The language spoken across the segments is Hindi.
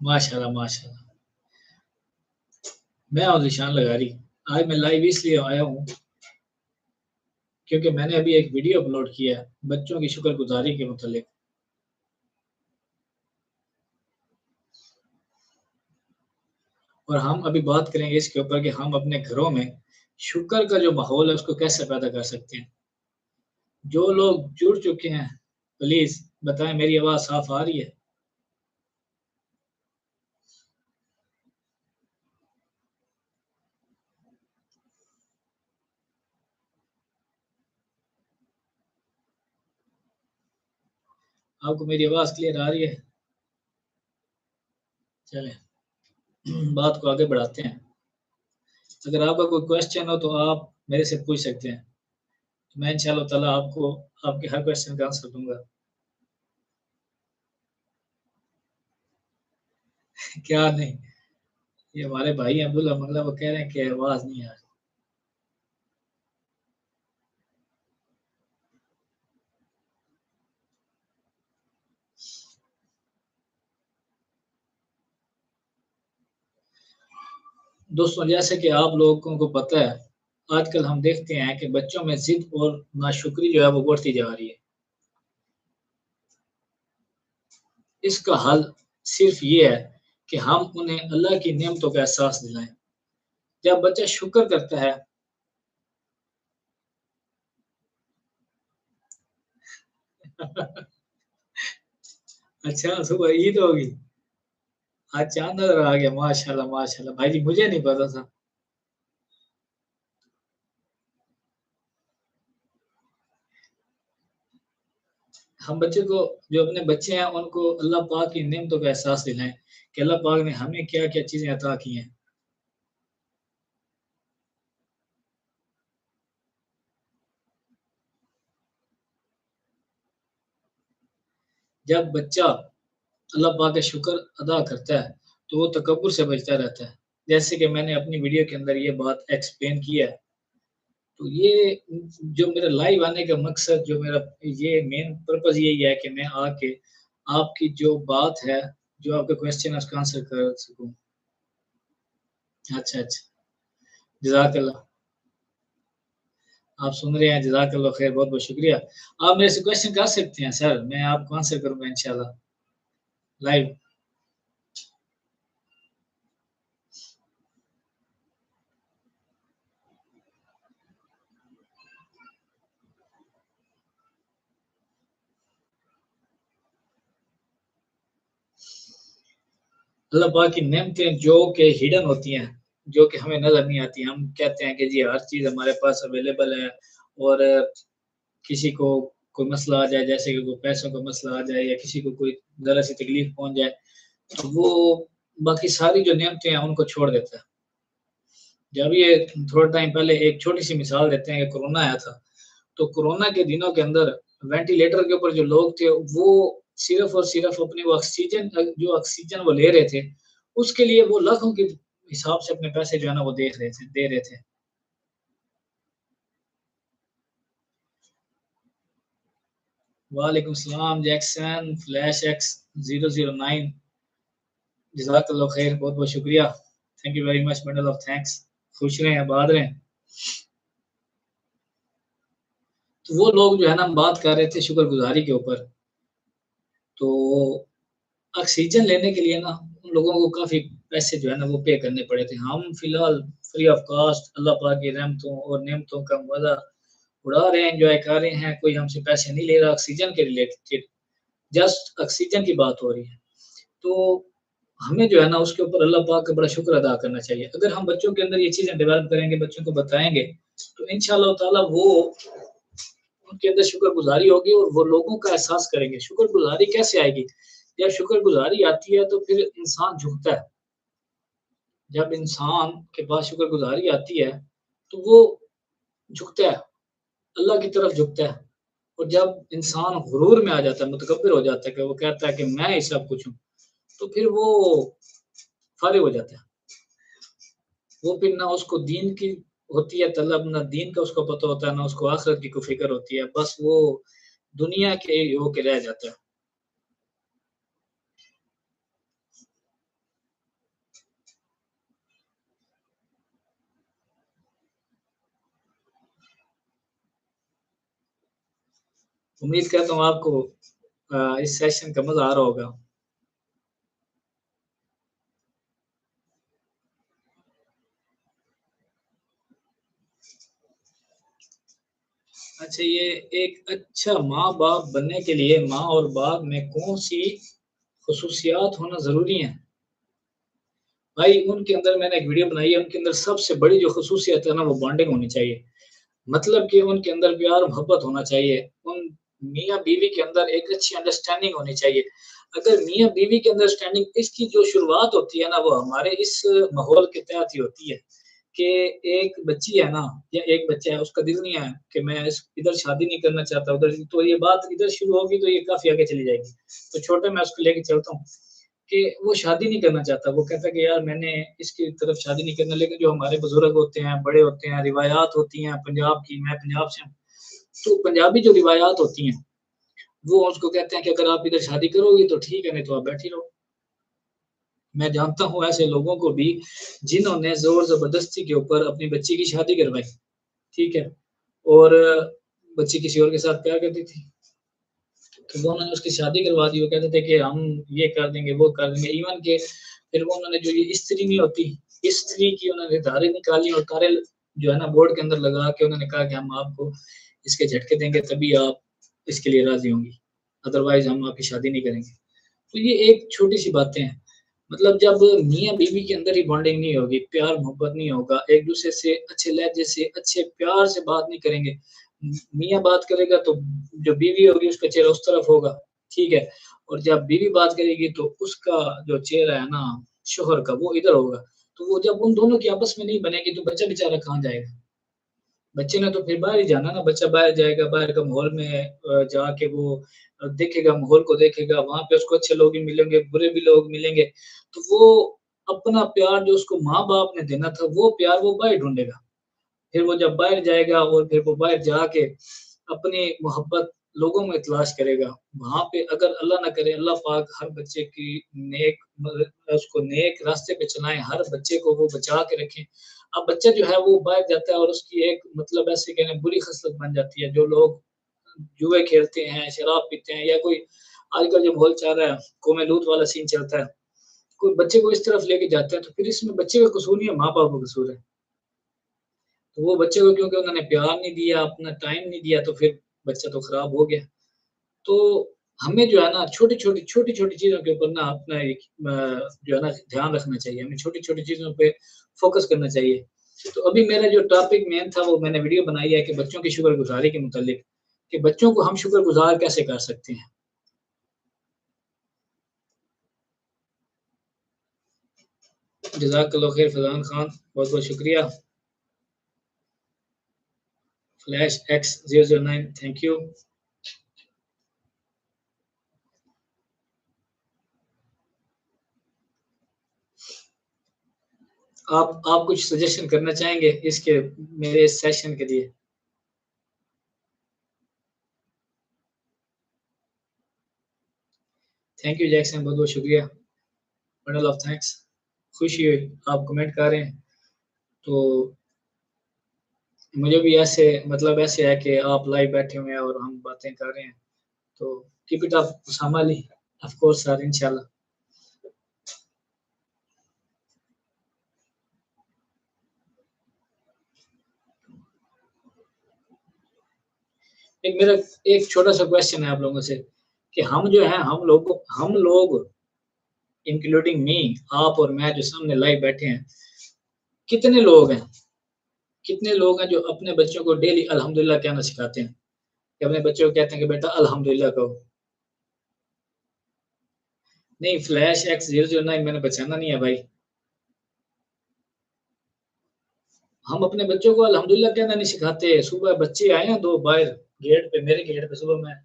माशाल्लाह, माशाल्लाह। मैं हूँ ज़ीशान लगारी। आज मैं लाइव इसलिए आया हूँ क्योंकि मैंने अभी एक वीडियो अपलोड किया है, बच्चों की शुक्रगुज़ारी के मुतल्लिक। और हम अभी बात करेंगे इसके ऊपर कि हम अपने घरों में शुक्र का जो माहौल है, उसको कैसे पैदा कर सकते हैं। जो लोग जुड़ चुके हैं, प्लीज़ बताएँ मेरी आवाज़ साफ़ आ रही है? आपको मेरी आवाज़ क्लियर आ रही है? चलें, बात को आगे बढ़ाते हैं। अगर आपका कोई क्वेश्चन हो तो आप मेरे से पूछ सकते हैं। मैं इंशाअल्लाह ताला आपको आपके हर क्वेश्चन का आंसर दूँगा। क्या नहीं, ये हमारे भाई हैं अब्दुल अमला वो कह रहे हैं कि आवाज़ नहीं आ रही। दोस्तों जैसे कि आप लोगों को पता है, आजकल हम देखते हैं कि बच्चों में ज़िद और नाशुक्री जो है वो बढ़ती जा रही है। इसका हल सिर्फ़ ये है कि हम उन्हें अल्लाह की नेमतों का एहसास दिलाएँ। जब बच्चा शुक्र करता है अच्छा सुबह ईद होगी। आज चाँद नज़र आ गया माशाअल्लाह, माशाअल्लाह। भाई जी मुझे नहीं पता था। हम बच्चे को जो अपने बच्चे हैं उनको अल्लाह पाक की नेमतों का एहसास दिलाएँ कि अल्लाह पाक ने हमें क्या-क्या चीज़ें अता की हैं। जब बच्चा अल्लाह पाक का शुक्र अदा करता है, तो वो तकब्बुर से बचता रहता है। जैसे कि मैंने अपनी वीडियो के अंदर ये बात एक्सप्लेन की है। तो ये जो मेरा लाइव आने का मकसद जो मेरा ये मेन पर्पज़ यही है कि मैं आके आपकी जो बात है, जो आपका क्वेश्चन है उसका आंसर कर सकूँ। अच्छा, अच्छा। जज़ाकल्लाह। आप सुन रहे हैं, जज़ाकल्लाह ख़ैर, बहुत-बहुत शुक्रिया। आप मेरे से क्वेश्चन कर सकते हैं सर, मैं आपको आंसर करूँगा इंशाअल्लाह लाइव। अल्लाह पाक की नेमतें जो कि हिडन होती हैं, जो कि हमें नज़र नहीं आती। हम कहते हैं कि जी हर चीज़ हमारे पास अवेलेबल है और किसी को कोई मसला आ जाए, जैसे कि कोई पैसों का मसला आ जाए या किसी को कोई ज़रा-सी तकलीफ़ पहुँच जाए, तो वो बाकी सारी जो नेमतें हैं, उनको छोड़ देता है। जब ये थोड़ा टाइम पहले एक छोटी-सी मिसाल देते हैं कि कोरोना आया था, तो कोरोना के दिनों के अंदर वेंटिलेटर के ऊपर जो लोग थे, वो सिर्फ़ और सिर्फ़ अपनी वो ऑक्सीजन जो ऑक्सीजन वो ले रहे थे, उसके लिए वो लाखों के हिसाब से अपने पैसे जो है ना वो दे रहे थे। वालेकुम सलाम जैक्सन फ्लैश एक्स 009 जज़ाकल्लाह ख़ैर, बहुत-बहुत शुक्रिया। Thank you very much bundle of thanks. खुश रहें, आबाद रहें। तो वो लोग जो है ना हम बात कर रहे थे शुक्रगुज़ारी के ऊपर, तो ऑक्सीजन लेने के लिए ना उन लोगों को काफ़ी पैसे जो है ना वो पे करने पड़े थे। हम फ़िलहाल फ्री ऑफ कॉस्ट अल्लाह पाक की रहमतों और नेमतों का मज़ा उड़ा रहे हैं, एन्जॉय कर रहे हैं, कोई हमसे पैसे नहीं ले रहा ऑक्सीजन के रिलेटेड, जस्ट ऑक्सीजन की बात हो रही है। तो हमें जो है ना उसके ऊपर अल्लाह पाक का बड़ा शुक्र अदा करना चाहिए। अगर हम बच्चों के अंदर ये चीज़ें डेवलप करेंगे, बच्चों को बताएँगे, तो इंशाअल्लाह ताला वो उनके अंदर शुक्रगुज़ारी होगी और वो लोगों का एहसास करेंगे। शुक्रगुज़ारी कैसे आएगी? जब शुक्रगुज़ारी आती है तो फिर इंसान झुकता है। जब इंसान के पास शुक्रगुज़ारी आती है, तो वो झुकता है, अल्लाह की तरफ झुकता है। और जब इंसान गुरूर में आ जाता है, मुतकब्बिर हो जाता है कि वो कहता है कि मैं ही सब कुछ हूँ, तो फिर वो फ़ारिग हो जाता है। वो फिर ना उसको दीन की होती है तलब, ना दीन का उसको पता होता है, ना उसको आखिरत की कोई फ़िक्र होती है। बस वो दुनिया के होके रह जाता है। उम्मीद करता हूँ आपको इस सेशन का मज़ा आ रहा होगा। अच्छा, ये एक अच्छा माँ-बाप बनने के लिए माँ और बाप में कौन-सी ख़ुसूसियात होना ज़रूरी हैं? भाई, उनके अंदर मैंने एक वीडियो बनाई है, उनके अंदर सबसे बड़ी जो ख़ुसूसियत है ना, वो बॉन्डिंग होनी चाहिए। मतलब कि उनके अंदर प्यार-मोहब्बत होना चाहिए। उन मियाँ-बीवी के अंदर एक अच्छी अंडरस्टैंडिंग होनी चाहिए। अगर मियाँ-बीवी के अंडरस्टैंडिंग इसकी जो शुरुआत होती है ना, वो हमारे इस माहौल के तहत ही होती है कि एक बच्ची है ना या एक बच्चा है, उसका दिल नहीं है कि मैं इस इधर शादी नहीं करना चाहता, उधर तो ये बात इधर शुरू होगी तो ये काफ़ी आगे चली जाएगी। तो छोटे मैं उसको लेके चलता हूँ कि वो शादी नहीं करना चाहता। वो कहता है कि यार मैंने इसकी तरफ शादी नहीं करना, लेकिन जो हमारे बुज़ुर्ग होते हैं, बड़े होते हैं, रिवायात होती हैं पंजाब की, मैं पंजाब से हूँ, तो पंजाबी जो रिवायात होती हैं, वो उसको कहते हैं कि अगर आप इधर शादी करोगी तो ठीक है, नहीं तो आप बैठी रहो। मैं जानता हूँ ऐसे लोगों को भी जिन्होंने ज़ोर-ज़बरदस्ती के ऊपर अपनी बच्ची की शादी करवाई, ठीक है? और बच्ची किसी और के साथ प्यार करती थी। तो वो उन्होंने उसकी शादी करवा दी, वो कहते थे कि हम ये कर देंगे, वो कर देंगे, इवन के फिर वो उन्होंने जो ये स्त्री नहीं होती, स्त्री की उन्होंने धारें निकाली और तारे जो है ना बोर्ड के अंदर लगा के उन्होंने कहा कि हम आपको इसके झटके देंगे तभी आप इसके लिए राज़ी होंगी, अदरवाइज़ हम आपकी शादी नहीं करेंगे। तो ये एक छोटी-सी बातें हैं। मतलब जब मियाँ-बीवी के अंदर ही बॉन्डिंग नहीं होगी, प्यार-मोहब्बत नहीं होगा, एक-दूसरे से अच्छे लहज़े से, अच्छे प्यार से बात नहीं करेंगे। मियाँ बात करेगा तो जो बीवी होगी उसका चेहरा उस तरफ होगा, ठीक है? और जब बीवी बात करेगी तो उसका जो चेहरा है ना शौहर का वो इधर होगा। तो वो जब उन दोनों की आपस में नहीं बनेगी तो बच्चा बेचारा कहाँ जाएगा? बच्चे ने तो फिर बाहर ही जाना ना, बच्चा बाहर जाएगा, बाहर का माहौल में जाके वो देखेगा, माहौल को देखेगा, वहाँ पे उसको अच्छे लोग भी मिलेंगे, बुरे भी लोग मिलेंगे। तो वो अपना प्यार जो उसको माँ-बाप ने देना था, वो प्यार वो बाहर ढूँढेगा। फिर वो जब बाहर जाएगा और फिर वो बाहर जाके अपनी मोहब्बत लोगों में तलाश करेगा। वहाँ पे अगर अल्लाह ना करे, अल्लाह पाक हर बच्चे की नेक उसको नेक रास्ते पे चलाएँ, हर बच्चे को वो बचा के रखें। अब बच्चा जो है वो बाहर जाता है और उसकी एक मतलब ऐसे कहें बुरी खसलत बन जाती है। जो लोग जुए खेलते हैं, शराब पीते हैं या कोई आजकल जो माहौल चल रहा है, कौम लूत वाला सीन चलता है। कोई बच्चे को इस तरफ लेके जाता है, तो फिर इसमें बच्चे का कसूर नहीं है, माँ-बाप का कसूर है। तो वो बच्चे को क्योंकि उन्होंने प्यार नहीं दिया, अपना टाइम नहीं दिया, तो फिर बच्चा तो खराब हो गया। तो हमें जो है ना छोटी-छोटी चीज़ों के ऊपर ना अपना एक जो है ना ध्यान रखना चाहिए। हमें छोटी-छोटी चीज़ों पे फ़ोकस करना चाहिए। तो अभी मेरा जो टॉपिक मेन था वो मैंने वीडियो बनाई है कि बच्चों की शुक्रगुज़ारी के मुतालिक, कि बच्चों को हम शुक्रगुज़ार कैसे कर सकते हैं। जज़ाकल्लाह ख़ैर फज़ान ख़ान, बहुत-बहुत शुक्रिया। Flash x 009 thank you. आप कुछ सजेशन करना चाहेंगे इसके मेरे इस सेशन के लिए? थैंक यू जैक्सन, बहुत-बहुत शुक्रिया। Bundle of thanks. खुशी हुई आप कमेंट कर रहे हैं, तो मुझे भी ऐसे मतलब ऐसे है कि आप लाइव बैठे हुए हैं और हम बातें कर रहे हैं, तो keep it up Usama Ali, of course sir इंशाल्लाह। एक मेरा एक छोटा-सा क्वेश्चन है आप लोगों से कि हम जो हैं हम लोग इंक्लूडिंग मी, आप और मैं जो सामने लाइव बैठे हैं, कितने लोग हैं कितने लोग हैं जो अपने बच्चों को डेली अल्हम्दुलिल्लाह कहना सिखाते हैं? कि अपने बच्चों को कहते हैं कि बेटा अल्हम्दुलिल्लाह कहो। नहीं, फ्लैश एक्स 009 मैंने बचाना नहीं है भाई। हम अपने बच्चों को अल्हम्दुलिल्लाह कहना नहीं सिखाते। सुबह बच्चे आए हैं 2 बाहर गेट पे, मेरे गेट पे सुबह मैं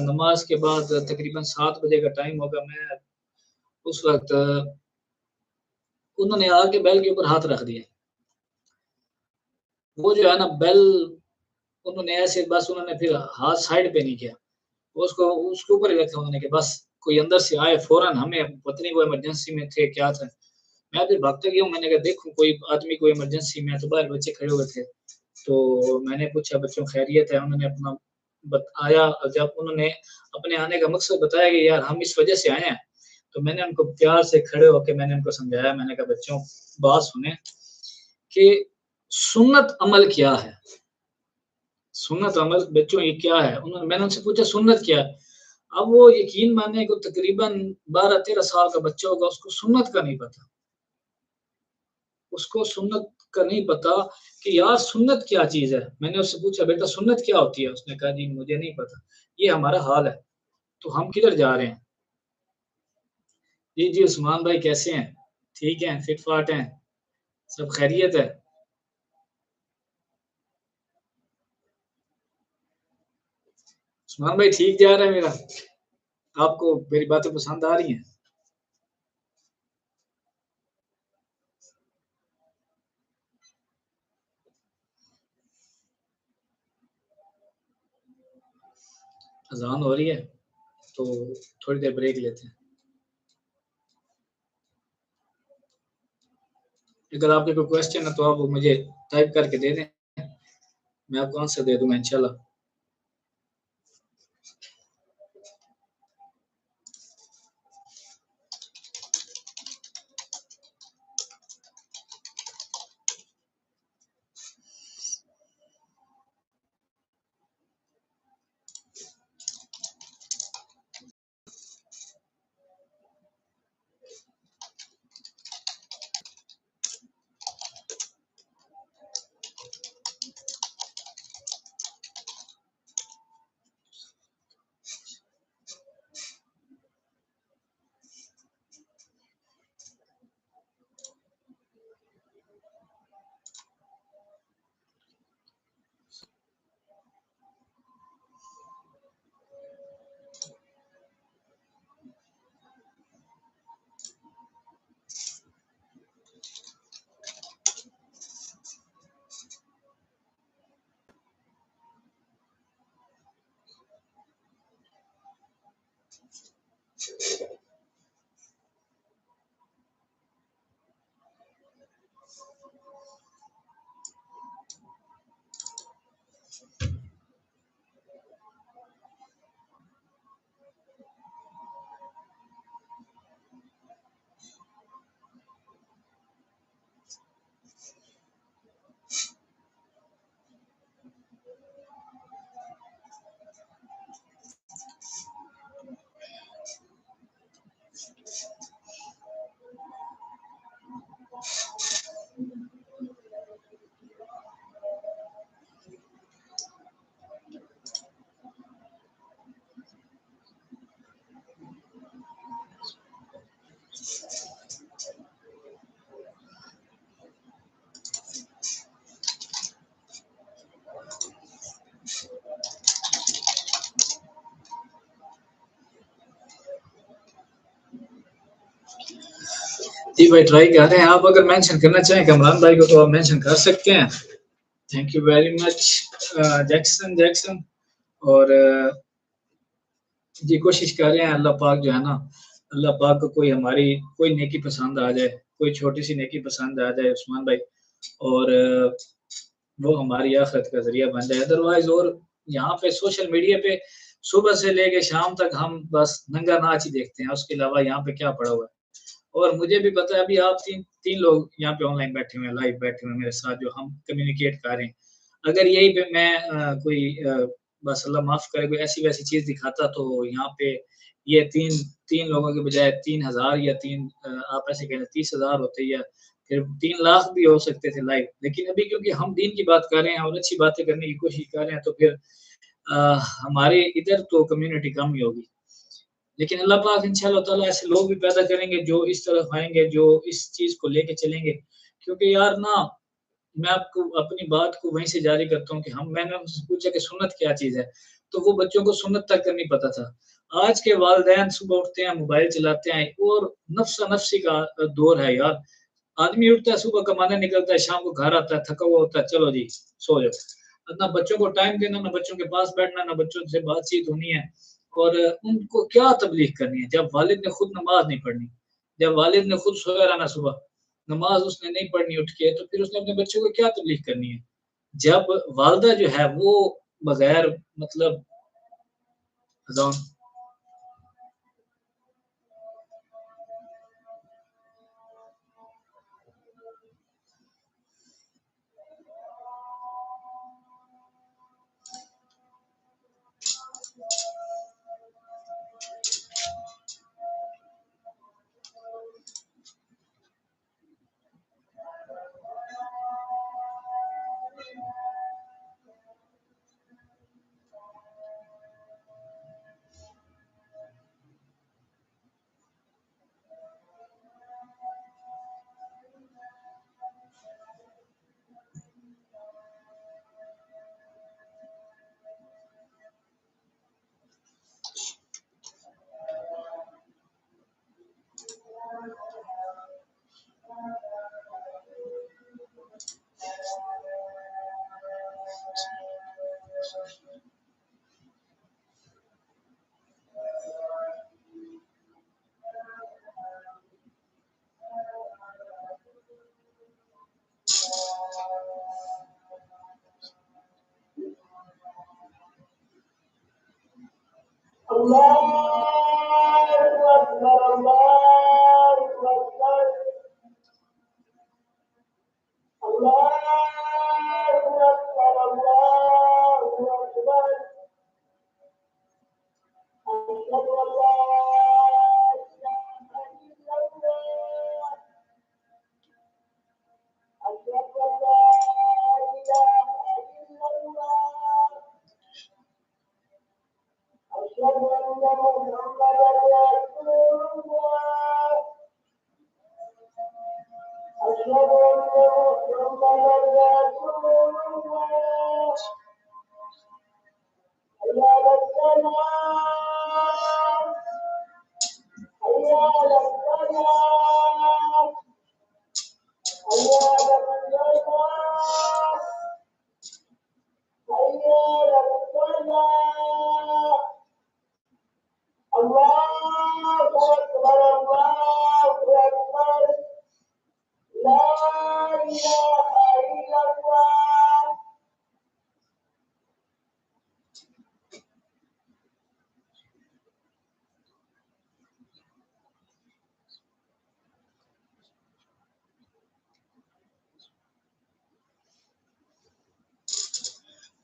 नमाज़ के बाद तकरीबन 7 बजे का टाइम होगा, मैं उस वक़्त उन्होंने आके बेल के ऊपर हाथ रख दिया। वो जो है ना बेल उन्होंने ऐसे बस उन्होंने फिर हाथ साइड पे नहीं किया। वो उसको उसके ऊपर ही रखा उन्होंने कि बस कोई अंदर से आए फ़ौरन हमें पता नहीं वो इमरजेंसी में थे, क्या था। मैं फिर भागते गया हूँ, मैंने कहा देखूँ कोई आदमी कोई इमरजेंसी में है, तो बाहर बच्चे खड़े हुए थे। तो मैंने पूछा बच्चों खैरियत है? उन्होंने अपना आया, जब उन्होंने अपने आने का मकसद बताया कि यार हम इस वजह से आए हैं, तो मैंने उनको प्यार से खड़े होके मैंने उनको समझाया, मैंने कहा बच्चों बात सुने कि सुन्नत अमल क्या है? सुन्नत अमल बच्चों ये क्या है? मैंने उनसे पूछा सुन्नत क्या है? अब वो यकीन मानिए को तकरीबन 12-13 साल का बच्चा होगा, उसको सुन्नत का नहीं पता। उसको सुन्नत का नहीं पता कि यार सुन्नत क्या चीज़ है? मैंने उससे पूछा बेटा सुन्नत क्या होती है? उसने कहा जी मुझे नहीं पता। ये हमारा हाल है, तो हम किधर जा रहे हैं? जी, जी उस्मान भाई कैसे हैं? ठीक हैं, फिट-फाट हैं? सब खैरियत है? उस्मान भाई ठीक जा रहा है मेरा? आपको मेरी बातें पसंद आ रही हैं? अज़ान हो रही है, तो थोड़ी देर ब्रेक लेते हैं। अगर आपके कोई क्वेश्चन है तो आप वो मुझे टाइप करके दे दें, मैं आपको आंसर दे दूँगा इंशाल्लाह। जी भाई ट्राई कर रहे हैं, आप अगर मेंशन करना चाहें कमरान भाई को तो आप मेंशन कर सकते हैं। Thank you very much Jackson Jackson और जी कोशिश कर रहे हैं अल्लाह पाक जो है ना, अल्लाह पाक को कोई हमारी कोई नेकी पसंद आ जाए, कोई छोटी-सी नेकी पसंद आ जाए उस्मान भाई और वो हमारी आखिरत का ज़रिया बन जाए। अदरवाइज़ और यहाँ पे सोशल मीडिया पे सुबह से लेके शाम तक हम बस नंगा नाच ही देखते हैं, उसके अलावा यहाँ पे क्या पड़ा हुआ है। और मुझे भी पता है अभी आप 3 लोग यहाँ पे ऑनलाइन बैठे हुए हैं, लाइव बैठे हुए हैं मेरे साथ जो हम कम्युनिकेट कर रहे हैं। अगर यहीं पे मैं कोई बस अल्लाह माफ़ करे कोई ऐसी-वैसी चीज़ दिखाता तो यहाँ पे ये 3 लोगों के बजाय 3000 या 3 आप ऐसे कह लें 30,000 होते या फिर 3 लाख भी हो सकते थे लाइव। लेकिन अभी क्योंकि हम दीन की बात कर रहे हैं और अच्छी बातें करने की कोशिश कर रहे हैं तो फिर अ, हमारे इधर तो कम्युनिटी कम ही होगी। लेकिन अल्लाह पाक इंशाअल्लाह ताला ऐसे लोग भी पैदा करेंगे जो इस तरफ आएँगे, जो इस चीज़ को लेके चलेंगे। क्योंकि यार ना मैं आपको अपनी बात को वहीं से जारी करता हूँ कि मैंने उनसे पूछा कि सुन्नत क्या चीज़ है? तो वो बच्चों को सुन्नत तक का नहीं पता था। आज के वालिदैन सुबह उठते हैं, मोबाइल चलाते हैं और नफ़्सा-नफ़सी का दौर है यार। आदमी उठता है, सुबह कमाने निकलता है, शाम को घर आता है, थका हुआ होता है, चलो जी, सो जाओ। ना बच्चों को टाइम देना, ना बच्चों के पास बैठना, ना बच्चों से बातचीत होनी है और उनको क्या तबलीग करनी है, जब वालिद ने खुद नमाज़ नहीं पढ़नी, जब वालिद ने खुद सोया रहना सुबह, नमाज़ उसने नहीं पढ़नी उठ के, तो फिर उसने अपने बच्चों को क्या तबलीग करनी है? जब वालिदा जो है वो बगैर मतलब अज़ान।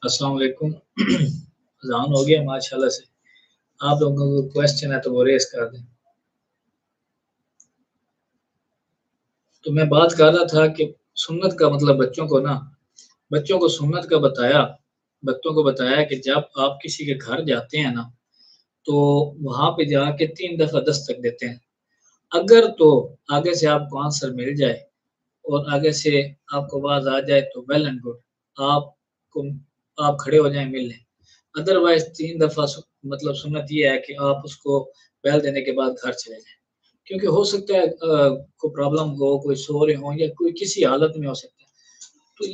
अस्सलाम वालेकुम। अज़ान हो गया माशाल्लाह से। आप लोगों को क्वेश्चन है तो वो रेज़ कर दें। तो मैं बात कर रहा था कि सुन्नत का मतलब बच्चों को सुन्नत का बताया कि जब आप किसी के घर जाते हैं ना, तो वहाँ पे जाके 3 दफ़ा दस्तक देते हैं। अगर तो आगे से आपको आंसर मिल जाए और आगे से आपको आवाज़ आ जाए तो वेल एंड गुड, आपको आप खड़े हो जाएँ मिलने। अदरवाइज़ 3 दफ़ा मतलब सुन्नत ये है कि आप उसको बेल देने के बाद घर चले जाएँ। क्योंकि हो सकता है कोई प्रॉब्लम हो, कोई सो रहे हों या कोई किसी हालत में हो सकता है। तो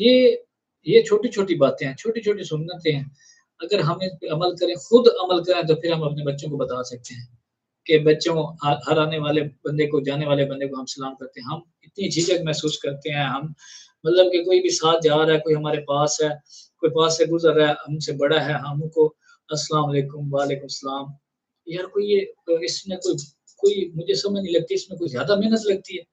ये छोटी-छोटी बातें हैं, छोटी-छोटी सुन्नतें हैं। अगर हम इस पे अमल करें, खुद अमल करें तो फिर हम अपने बच्चों को बता सकते हैं कि बच्चों हर आने वाले बंदे को, जाने वाले बंदे को हम सलाम करते हैं। हम इतनी झिझक महसूस करते हैं, हम मतलब कि कोई भी साथ जा रहा है, कोई हमारे पास है, कोई पास से गुज़र रहा है, हमसे बड़ा है, हम उनको अस्सलाम वालेकुम, वालेकुम सलाम। यार कोई ये इसमें कोई कोई मुझे समझ नहीं लगती इसमें कोई ज़्यादा मेहनत लगती है।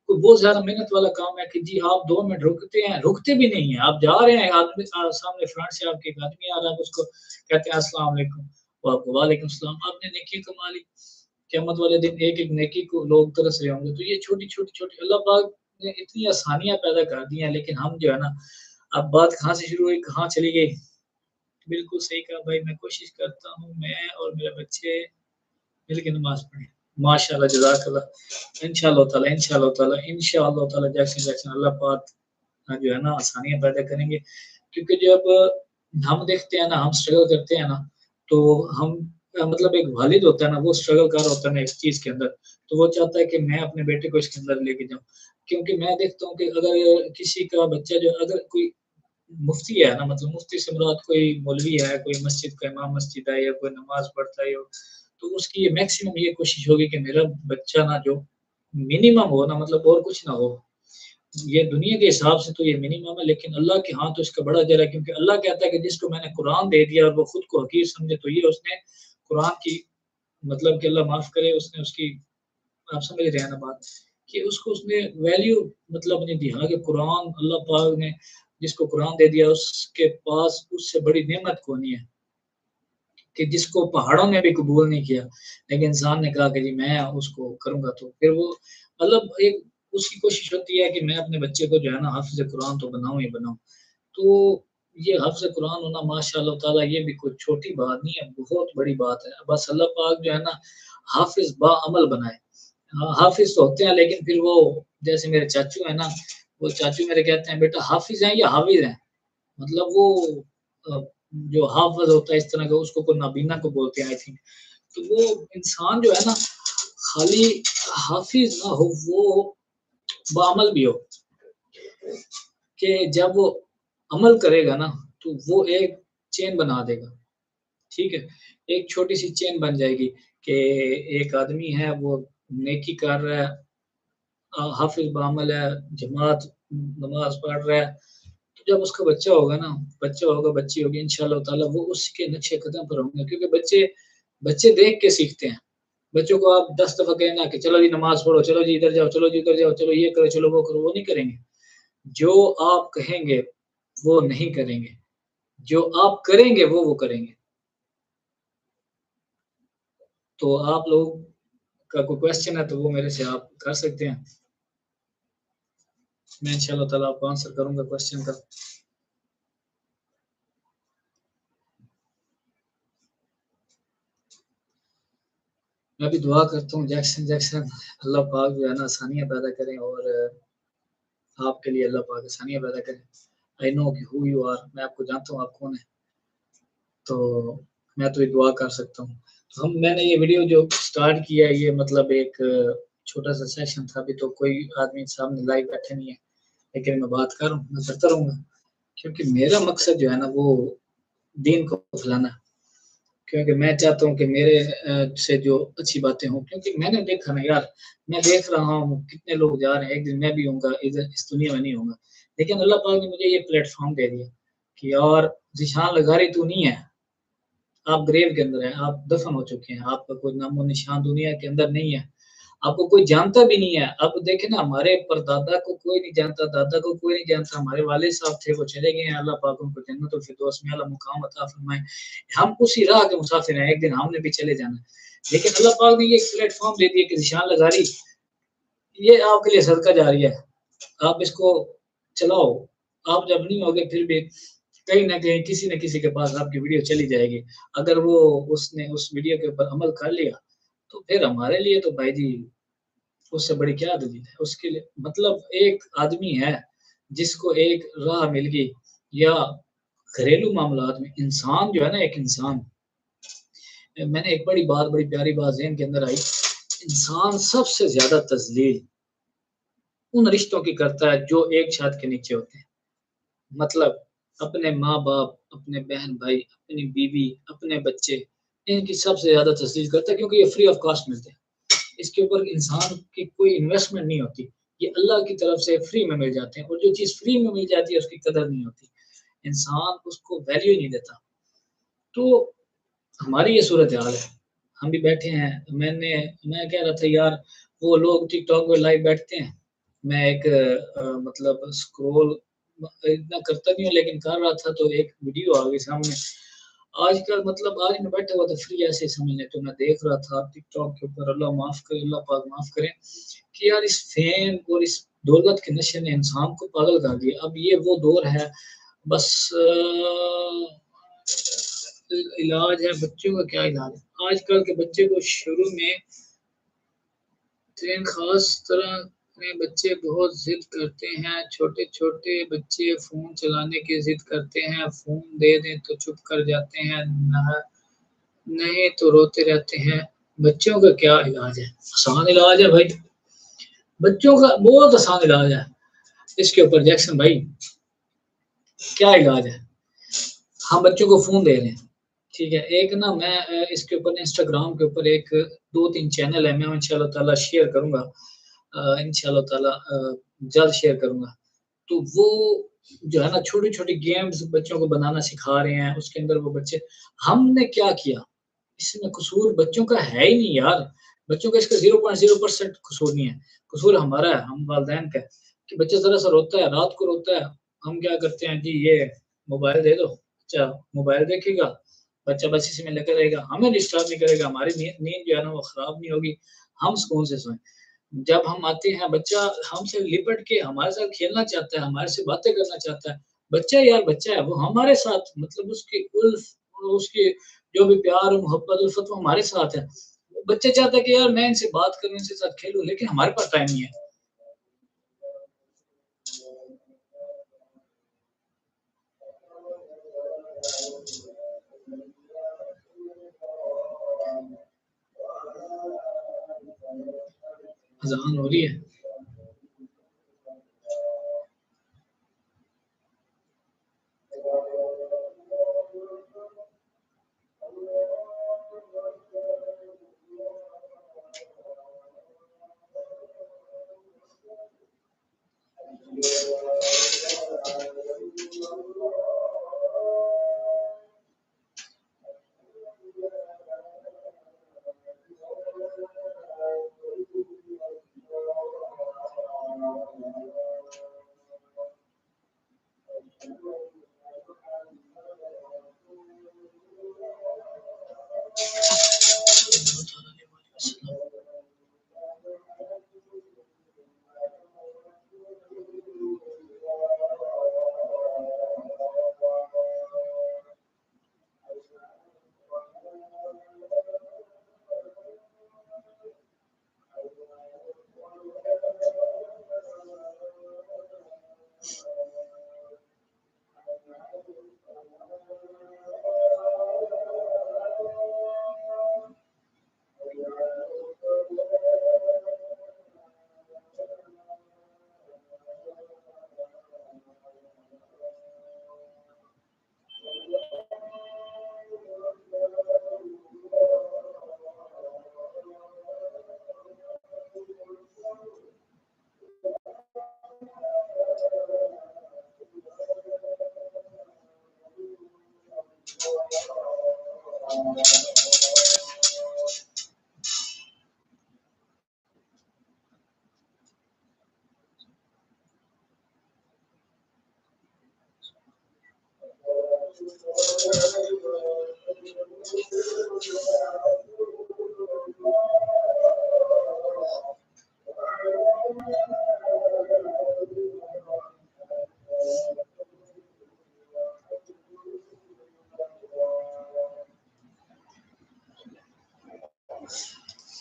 कोई बहुत ज़्यादा मेहनत वाला काम है कि जी आप 2 मिनट रुकते हैं, रुकते भी नहीं हैं। आप जा रहे हैं, आदमी सामने फ्रंट से आपके एक आदमी आ रहा है, आप उसको कहते हैं अस्सलाम वालेकुम, वो आपको वालेकुम सलाम, आपने नेकी कमा ली। क़यामत वाले दिन एक-एक नेकी को लोग तरस रहे होंगे। तो ये छोटी-छोटी अल्लाह पाक ने इतनी आसानियाँ पैदा कर दी हैं, लेकिन हम जो है ना, अब बात कहाँ से शुरू हुई, कहाँ चली गई। बिल्कुल सही कहा भाई, मैं कोशिश करता हूँ मैं और मेरे बच्चे मिल के नमाज़ पढ़ें। माशाअल्लाह, जज़ाकल्लाह। इंशाअल्लाह ताला जैसे-जैसे अल्लाह पाक जो है ना आसानियाँ पैदा करेंगे। क्योंकि जब हम देखते हैं ना, हम स्ट्रगल करते हैं ना, तो हम मतलब एक वालिद होता है ना, वो स्ट्रगल कर रहा होता है ना इस चीज़ के अंदर, तो वो चाहता है कि मैं अपने बेटे को इसके अंदर लेके जाऊँ। क्योंकि मैं देखता हूँ कि अगर किसी का बच्चा जो अगर कोई मुफ्ती है ना, मतलब मुफ्ती से मुराद कोई मौलवी है, कोई मस्जिद का इमाम मस्जिद है या कोई नमाज़ पढ़ता है, तो उसकी ये मैक्सिमम ये कोशिश होगी कि मेरा बच्चा ना जो मिनिमम हो ना, मतलब और कुछ ना हो। ये दुनिया के हिसाब से तो ये मिनिमम है, लेकिन अल्लाह के यहाँ तो इसका बड़ा अजर है, क्योंकि अल्लाह कहता है कि जिसको मैंने कुरान दे दिया और वो खुद को हकीर समझे, तो ये उसने कुरान की मतलब कि अल्लाह माफ़ करे उसने उसकी आप समझ रहे हैं ना बात, कि उसको उसने वैल्यू मतलब नहीं दी। हालाँकि कुरान अल्लाह पाक ने जिसको कुरान दे दिया उसके पास उससे बड़ी नेमत कौन नहीं है, कि जिसको पहाड़ों ने भी कबूल नहीं किया, लेकिन इंसान ने कहा कि जी मैं उसको करूँगा तो फिर वो मतलब एक उसकी कोशिश होती है कि मैं अपने बच्चे को जो है ना हाफ़िज़ कुरान तो बनाऊँ ही बनाऊँ। तो ये हफ्ज़ कुरान होना माशाअल्लाह ताला ये भी कोई छोटी बात नहीं है, बहुत बड़ी बात है। बस अल्लाह पाक जो है ना हाफ़िज़ बाअमल बनाए। हाँ, हाफ़िज़ तो होते हैं लेकिन फिर वो जैसे मेरे चाचू हैं ना, वो चाचू मेरे कहते हैं बेटा हाफ़िज़ हैं या हाविज़ हैं? मतलब वो अ, जो हाफ़िज़ होता है इस तरह का उसको कोई नाबीना को बोलते हैं आई थिंक। तो वो इंसान जो है ना खाली हाफ़िज़ ना हो, वो बाअमल भी हो। कि जब वो अमल करेगा ना, तो वो एक चेन बना देगा, ठीक है? एक छोटी-सी चेन बन जाएगी कि एक आदमी है, वो नेकी कर रहा है हाफ़िज़ बाअमल है, जमात नमाज़ पढ़ रहा है, तो जब उसका बच्चा होगा ना, बच्चा होगा, बच्ची होगी इंशाअल्लाह ताला वो उसके नक्शे कदम पर होंगे क्योंकि बच्चे बच्चे देख के सीखते हैं। बच्चों को आप 10 दफ़ा कहें ना कि चलो जी नमाज़ पढ़ो, चलो जी इधर जाओ, चलो जी उधर जाओ, चलो ये करो, चलो वो करो, वो नहीं करेंगे। जो आप कहेंगे, वो नहीं करेंगे। जो आप करेंगे वो करेंगे। तो आप लोग का कोई क्वेश्चन है तो वो मेरे से आप कर सकते हैं। मैं इंशाअल्लाह ताला आपको आंसर करूँगा क्वेश्चन का। मैं भी दुआ करता हूँ जैक्सन जैक्सन अल्लाह पाक जो है ना आसानियाँ पैदा करें और आपके लिए अल्लाह पाक आसानियाँ पैदा करें। आई नो कि हू यू आर मैं आपको जानता हूँ आप कौन हैं। तो मैं तो ये दुआ कर सकता हूँ। तो मैंने ये वीडियो जो स्टार्ट किया है ये मतलब एक छोटा-सा सेशन था, अभी तो कोई आदमी सामने लाइव बैठे नहीं है, लेकिन मैं बात कर रहा हूँ, मैं करता रहूँगा। क्योंकि मेरा मकसद जो है ना वो दीन को फैलाना है। क्योंकि मैं चाहता हूँ कि मेरे से जो अच्छी बातें हों क्योंकि मैंने देखा ना यार, मैं देख रहा हूँ कितने लोग जा रहे हैं, एक दिन मैं भी होऊँगा इधर इस दुनिया में नहीं होऊँगा। लेकिन अल्लाह पाक ने मुझे ये प्लेटफ़ॉर्म दे दिया कि यार ज़ीशान लगारी तू नहीं है। आप ग्रेव के अंदर हैं, आप दफ़न हो चुके हैं, आपका कोई नामो-निशान दुनिया के अंदर नहीं है। आपको कोई जानता भी नहीं है। अब देखें ना हमारे परदादा को कोई नहीं जानता, दादा को कोई नहीं जानता, हमारे वालिद साहब थे वो चले गए हैं, अल्लाह पाक उनको जन्नतुल फ़िरदौस में आला मुक़ाम अता फ़रमाए। हम उसी राह के मुसाफ़िर हैं, एक दिन हमने भी चले जाना है। लेकिन अल्लाह पाक ने ये एक प्लेटफ़ॉर्म दे दिया कि ज़िशान लगारी, ये आपके लिए सदका जारिया है। आप इसको चलाओ। आप जब नहीं होगे फिर भी कहीं न कहीं किसी न किसी के पास आपकी वीडियो चली जाएगी। अगर वो उसने उस वीडियो के ऊपर अमल कर लिया, तो फिर हमारे लिए तो भाई जी उससे बड़ी क्या दलील है? उसके लिए मतलब एक आदमी है, जिसको एक राह मिल गई या घरेलू मामलात में इंसान जो है ना एक इंसान मैंने एक बड़ी प्यारी बात ज़हन के अंदर आई, इंसान सबसे ज़्यादा तज़लील उन रिश्तों की करता है जो एक छत के नीचे होते हैं। मतलब अपने माँ-बाप, अपने बहन-भाई, अपनी बीवी, अपने बच्चे, इनकी सबसे ज़्यादा तज़लील करता है क्योंकि ये फ्री ऑफ कॉस्ट मिलते हैं। इसके ऊपर इंसान की कोई इन्वेस्टमेंट नहीं होती। ये अल्लाह की तरफ से फ्री में मिल जाते हैं और जो चीज़ फ्री में मिल जाती है उसकी कदर नहीं होती। इंसान उसको वैल्यू ही नहीं देता। तो हमारी ये सूरत-ए-हाल है। हम भी बैठे हैं, मैं कह रहा था यार वो लोग टिकटॉक पे लाइव बैठते हैं। मैं एक मतलब स्क्रॉल इतना करता नहीं हूँ लेकिन कर रहा था तो एक वीडियो आ गई सामने। आजकल मतलब आज मैं बैठा हुआ था फ्री ऐसे ही समझ लें तो मैं देख रहा था टिकटॉक के ऊपर अल्लाह माफ़ करे, अल्लाह पाक माफ़ करे कि यार इस फ़ेम और इस दौलत के नशे ने इंसान को पागल कर दिया। अब ये वो दौर है बस इलाज है बच्चों का क्या इलाज है? आजकल के बच्चे को शुरू में ट्रेन ख़ास तरह में बच्चे बहुत ज़िद करते हैं, छोटे-छोटे बच्चे फ़ोन चलाने की ज़िद करते हैं, फ़ोन दे दें तो चुप कर जाते हैं, नहीं तो रोते रहते हैं। बच्चों का क्या इलाज है? आसान इलाज है भाई, बच्चों का बहुत आसान इलाज है। इसके ऊपर जैक्सन भाई, क्या इलाज है? हम बच्चों को फ़ोन दे रहे हैं, ठीक है? एक ना मैं इसके ऊपर इंस्टाग्राम के ऊपर एक 2-3 चैनल है, मैं इंशाअल्लाह ताला शेयर करूँगा। इंशाअल्लाह ताला जल्द शेयर करूँगा। तो वो जो है ना छोटी-छोटी गेम्स बच्चों को बनाना सिखा रहे हैं, उसके अंदर वो बच्चे हमने क्या किया? इसमें कसूर बच्चों का है ही नहीं यार, बच्चों का इसका 0.0% कसूर नहीं है, कसूर हमारा है, हम वालिदैन का है, कि बच्चा ज़रा-सा रोता है, रात को रोता है, हम क्या करते हैं, जी ये मोबाइल दे दो, बच्चा मोबाइल देखेगा, बच्चा बस इसी में लगा रहेगा, हमें डिस्टर्ब नहीं करेगा, हमारी नींद जो है ना वो खराब नहीं होगी, हम सुकून से सोएँ। जब हम आते हैं, बच्चा हमसे लिपट के हमारे साथ खेलना चाहता है, हमारे से बातें करना चाहता है। बच्चा यार बच्चा है, वो हमारे साथ मतलब उसकी उल्फ़ उसकी जो भी प्यार, मोहब्बत, उल्फ़त वो हमारे साथ है। बच्चा चाहता है कि यार मैं इनसे बात करूँ, इनके साथ खेलूँ, लेकिन हमारे पास टाइम नहीं है। अज़ान हो रही है।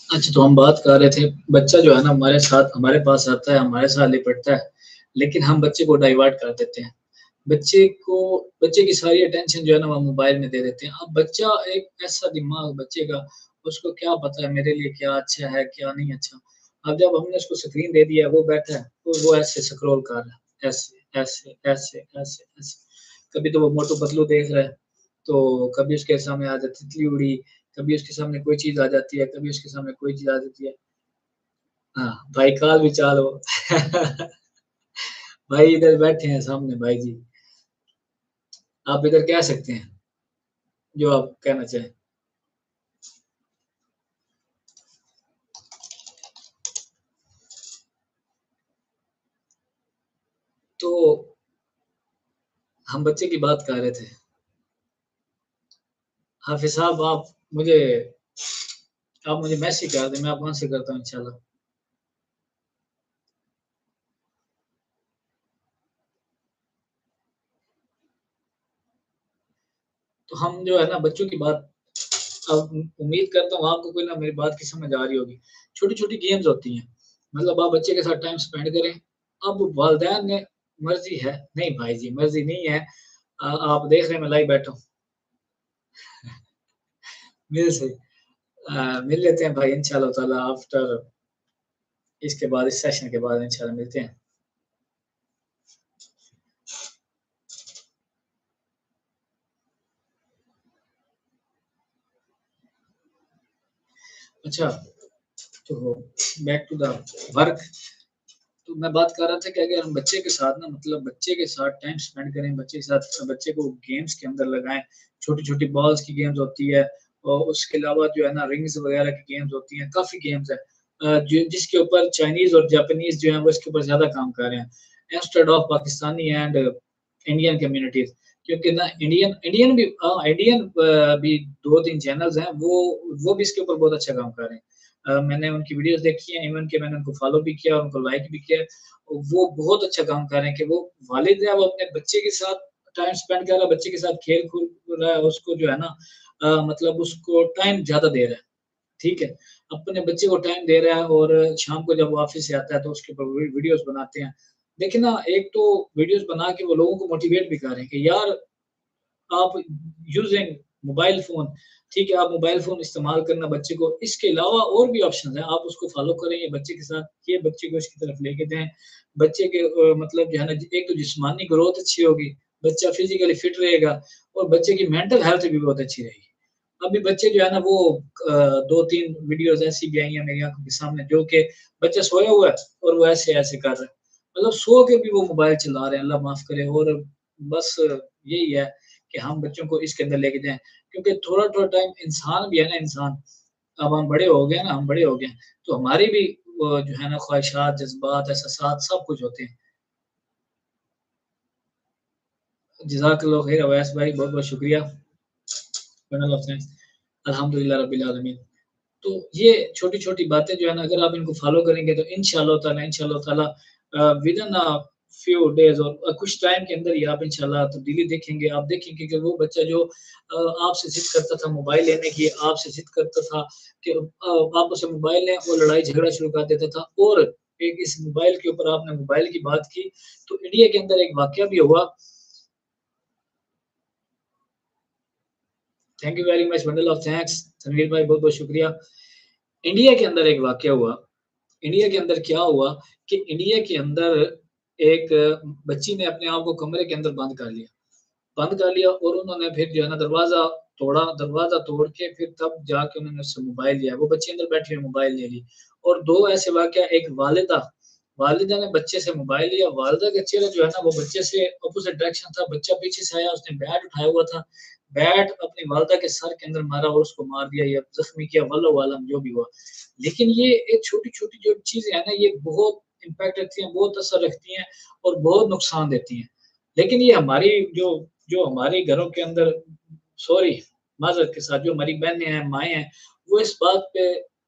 अच्छा, तो हम बात कर रहे थे, बच्चा जो है ना हमारे साथ हमारे पास आता है, हमारे साथ लिपटता है, लेकिन हम बच्चे को डाइवर्ट कर देते हैं। बच्चे को बच्चे की सारी अटेंशन जो है ना वो मोबाइल में दे देते हैं। अब बच्चा एक ऐसा दिमाग बच्चे का, उसको क्या पता है मेरे लिए क्या अच्छा है, क्या नहीं अच्छा। अब जब हमने उसको स्क्रीन दे दिया, वो बैठा है, तो वो ऐसे स्क्रॉल कर रहा है, ऐसे, ऐसे, ऐसे, ऐसे, ऐसे। कभी तो वो मोटू पतलू देख रहा है, तो कभी उसके सामने आ जाती तितली उड़ी, कभी उसके सामने कोई चीज़ आ जाती है, कभी उसके सामने कोई चीज़ आ जाती है। हाँ, भाई काल भी चाल हो। भाई इधर बैठे हैं सामने भाई जी। आप इधर कह सकते हैं, जो आप कहना चाहें। तो हम बच्चे की बात कर रहे थे। हाफ़िज़ साहब आप मुझे मैसेज कर दें, मैं आपको आंसर करता हूँ इंशाल्लाह। तो हम जो है ना बच्चों की बात, अब उम्मीद करता हूँ आपको कोई ना मेरी बात की समझ आ रही होगी। छोटी-छोटी गेम्स होती हैं, मतलब आप बच्चे के साथ टाइम स्पेंड करें। अब वालिदैन ने मर्ज़ी है नहीं भाई जी, मर्ज़ी नहीं है। आप देख रहे हैं मैं लाइव बैठा हूँ। मिल से मिल लेते हैं भाई इंशाअल्लाह ताला आफ्टर इसके बाद इस सेशन के बाद इंशाल्लाह मिलते हैं। अच्छा, तो बैक टू द वर्क। तो मैं बात कर रहा था कि अगर हम बच्चे के साथ ना मतलब बच्चे के साथ टाइम स्पेंड करें, बच्चे के साथ बच्चे को गेम्स के अंदर लगाएँ, छोटी-छोटी बॉल्स की गेम्स होती है, और उसके अलावा जो है ना रिंग्स वगैरह की गेम्स होती हैं, काफ़ी गेम्स हैं जिसके ऊपर चाइनीज़ और जापानीज़ जो हैं वो इसके ऊपर ज़्यादा काम कर रहे हैं, instead of Pakistani and Indian communities क्योंकि ना इंडियन भी इंडियन भी 2-3 चैनल्स हैं, वो भी इसके ऊपर बहुत अच्छा काम कर रहे हैं। मैंने उनकी वीडियोज़ देखी हैं, इवन कि मैंने उनको फ़ॉलो भी किया और उनको लाइक भी किया है। वो बहुत अच्छा काम कर रहे हैं कि वो वालिद है, वो अपने बच्चे के साथ टाइम स्पेंड कर रहा है, बच्चे के साथ खेल-कूद रहा है, उसको जो है ना मतलब उसको टाइम ज़्यादा दे रहा है, ठीक है? अपने बच्चे को टाइम दे रहा है और शाम को जब वो ऑफ़िस से आता है, तो उसके ऊपर वीडियोज़ बनाते हैं। देखिए ना, एक तो वीडियोज़ बना के वो लोगों को मोटिवेट भी कर रहे हैं कि यार आप यूजिंग मोबाइल फ़ोन, ठीक है, आप मोबाइल फ़ोन इस्तेमाल करना बच्चे को इसके अलावा और भी ऑप्शंस हैं, आप उसको फ़ॉलो करें, ये बच्चे के साथ, ये बच्चे को इसकी तरफ लेके जाएँ। बच्चे के मतलब जो है ना, एक तो जिस्मानी ग्रोथ अच्छी होगी, बच्चा फिज़िकली फिट रहेगा और बच्चे की मेंटल हेल्थ भी बहुत अच्छी रहेगी। अभी बच्चे जो है ना वो 2-3 वीडियोज़ ऐसी भी आई हैं मेरी आँखों के सामने जो कि बच्चा सोया हुआ है और वो ऐसे-ऐसे कर रहा है। मतलब सो के भी वो मोबाइल चला रहे हैं, अल्लाह माफ़ करे और बस यही है कि हम बच्चों को इसके अंदर लेके जाएँ। क्योंकि थोड़ा-थोड़ा टाइम इंसान भी है ना इंसान, अब हम बड़े हो गए हैं ना, हम बड़े हो गए हैं, तो हमारी भी वो जो है ना ख्वाहिशात, जज़्बात, एहसासात सब कुछ होते हैं। जज़ाकल्लाहु खैर अवैस भाई, बहुत-बहुत शुक्रिया। Bundle of thanks. अल्हम्दुलिल्लाह रब्बिल आलमीन। तो ये छोटी-छोटी बातें जो है ना अगर आप इनको फ़ॉलो करेंगे तो इंशाअल्लाह ताला विदिन फ्यू डेज़ और कुछ टाइम के अंदर ही आप इंशाअल्लाह तब्दीली देखेंगे। आप देखेंगे कि वो बच्चा जो आपसे ज़िद करता था मोबाइल लेने की, आपसे ज़िद करता था कि आप उसे मोबाइल लें, वो लड़ाई झगड़ा शुरू कर देता था और एक इस मोबाइल के ऊपर आपने मोबाइल की बात की, तो इंडिया के अंदर एक वाक़या भी हुआ। Thank you very much bundle of thanks Tanveer भाई बहुत-बहुत शुक्रिया। इंडिया के अंदर एक वाक़या हुआ। इंडिया के अंदर क्या हुआ कि इंडिया के अंदर एक बच्ची ने अपने आप को कमरे के अंदर बंद कर लिया और उन्होंने फिर जो है ना दरवाज़ा तोड़ा, दरवाज़ा तोड़ के फिर तब जाके उन्होंने उससे मोबाइल लिया। वो बच्ची अंदर बैठी हुई मोबाइल ले ली और 2 ऐसे वाक़या एक वालिदा ने बच्चे से मोबाइल लिया, वालिदा का चेहरा जो है ना वो बच्चे से अपोज़िट डायरेक्शन था, बच्चा पीछे से आया, उसने बैट उठाया हुआ था, बैट अपनी वालिदा के सर के अंदर मारा और उसको मार दिया या ज़ख्मी किया, वल्लाहु आलम जो भी हुआ। लेकिन ये एक छोटी-छोटी जो चीज़ें हैं ना, ये बहुत इम्पैक्ट रखती हैं, बहुत असर रखती हैं और बहुत नुकसान देती हैं। लेकिन ये हमारी जो जो हमारे घरों के अंदर सॉरी माज़रत के साथ जो हमारी बहनें हैं, माएँ हैं, वो इस बात पे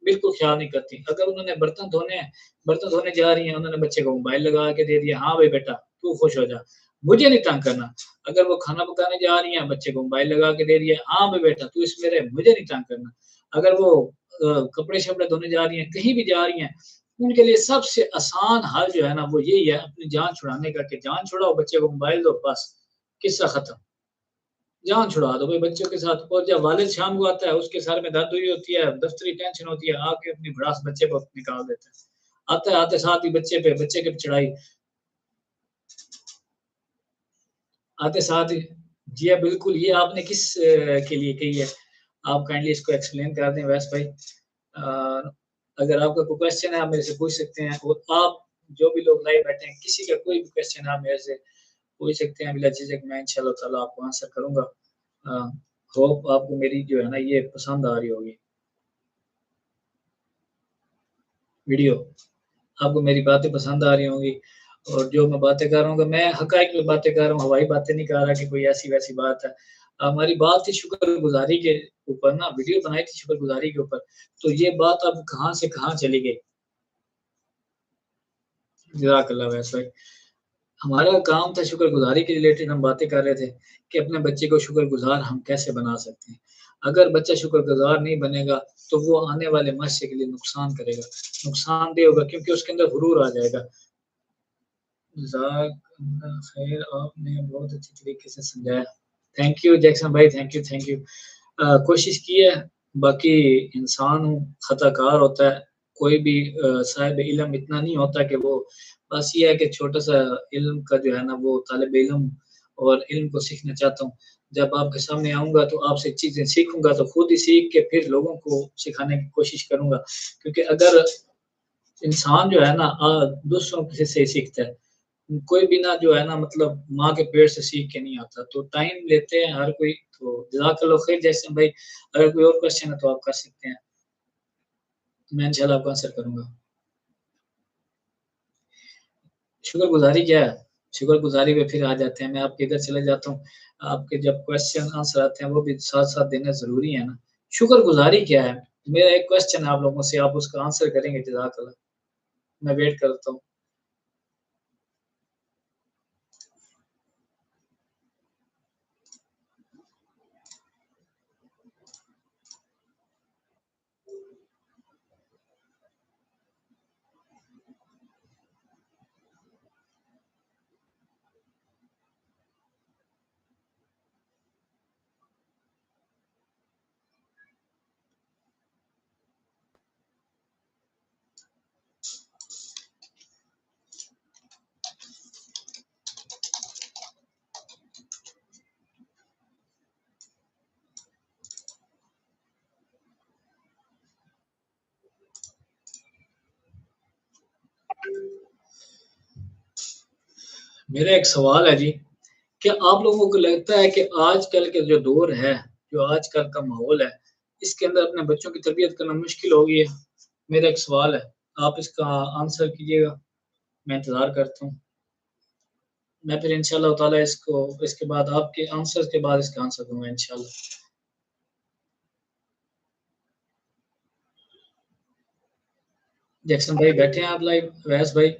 बिल्कुल ख़्याल नहीं करती। अगर उन्होंने बर्तन धोने हैं, बर्तन धोने जा रही हैं, उन्होंने बच्चे को मोबाइल लगा के दे दिया, "हाँ, भई बेटा, तू खुश हो जा, मुझे नहीं तंग करना।" अगर वो खाना पकाने जा रही हैं, बच्चे को मोबाइल लगा के दे दिया, "हाँ, भई बेटा, तू इसमें रह, मुझे नहीं तंग करना।" अगर वो कपड़े-शपड़े धोने जा रही हैं, कहीं भी जा रही हैं, उनके लिए सबसे आसान हल जो है ना, वो यही है अपनी जान छुड़ाने का कि जान छुड़ाओ, बच्चे को मोबाइल दो, बस, किस्सा खत्म। जान छुड़ा दो भाई बच्चों के साथ और जब वालिद शाम को आता है, उसके सर में दर्द हुई होती है, दफ्तरी टेंशन होती है, आके अपनी भड़ास बच्चे पर निकाल देता है। आता है, आते साथ ही बच्चे के पे चढ़ाई, आते साथ ही जी हाँ, बिल्कुल, ये आपने किस के लिए कही है? आप काइंडली इसको एक्सप्लेन कर दें वैस भाई। अगर आपका कोई क्वेश्चन है, आप मेरे से पूछ सकते हैं और आप जो भी लोग लाइव बैठे हैं, किसी का कोई भी क्वेश्चन आप मेरे से पूछ सकते हैं बिला झिझक, मैं इंशाअल्लाह ताला आपको आंसर करूँगा। अ, होप आपको मेरी जो है ना ये पसंद आ रही होगी वीडियो, आपको मेरी बातें पसंद आ रही होंगी और जो मैं बातें कर रहा हूँ, मैं हक़ाइक़ में बातें कर रहा हूँ, हवाई बातें नहीं कर रहा कि कोई ऐसी-वैसी बात है। हमारी बात थी शुक्रगुज़ारी के ऊपर ना, वीडियो बनाई थी शुक्रगुज़ारी के ऊपर, तो ये बात अब कहाँ से कहाँ चली गई। जज़ाकल्लाह वैसे भाई। हमारा काम था शुक्रगुज़ारी के रिलेटेड हम बातें कर रहे थे कि अपने बच्चे को शुक्रगुज़ार हम कैसे बना सकते हैं। अगर बच्चा शुक्रगुज़ार नहीं बनेगा, तो वो आने वाले मस्से के लिए नुकसान करेगा, नुकसानदेह होगा क्योंकि उसके अंदर गुरूर आ जाएगा। ज़ाकल्लाह ख़ैर आपने बहुत अच्छी तरीके से समझाया। थैंक यू जैक्सन भाई, थैंक यू। कोशिश की है, बाकी इंसान हूँ, ख़ताकार होता है। कोई भी साहिब इल्म इतना नहीं होता कि वो बस ये है कि छोटा-सा इल्म का जो है ना वो तालिब इल्म और इल्म को सीखना चाहता हूँ। जब आपके सामने आऊँगा तो आपसे चीज़ें सीखूँगा तो खुद ही सीख के फिर लोगों को सिखाने की कोशिश करूँगा। क्योंकि अगर इंसान जो है ना दूसरों से ही सीखता है। कोई भी ना जो है ना मतलब माँ के पेट से सीख के नहीं आता, तो टाइम लेते हैं हर कोई तो जज़ाकल्लाह खैर जैसे भाई, अगर कोई और क्वेश्चन है तो आप कर सकते हैं। मैं इंशाल्लाह आपको आंसर करूँगा। शुक्रगुज़ारी क्या है? शुक्रगुज़ारी पे फिर आ जाते हैं, मैं आपके इधर चले जाता हूँ। आपके जब क्वेश्चन आंसर आते हैं वो भी साथ-साथ देने ज़रूरी है ना। शुक्रगुज़ारी क्या है? मेरा एक क्वेश्चन है आप लोगों से, आप उसका आंसर करेंगे जज़ाकल्लाह। मैं वेट करता हूँ। मेरा एक सवाल है जी, क्या आप लोगों को लगता है कि आजकल के जो दौर है, जो आजकल का माहौल है, इसके अंदर अपने बच्चों की तरबियत करना मुश्किल हो गई है? मेरा एक सवाल है, आप इसका आंसर कीजिएगा, मैं इंतज़ार करता हूँ। मैं फिर इंशाअल्लाह ताला इसको इसके बाद आपके आंसर के बाद इसका आंसर दूँगा इंशाअल्लाह। जैक्सन भाई बैठे हैं आप लाइव? अवैस भाई?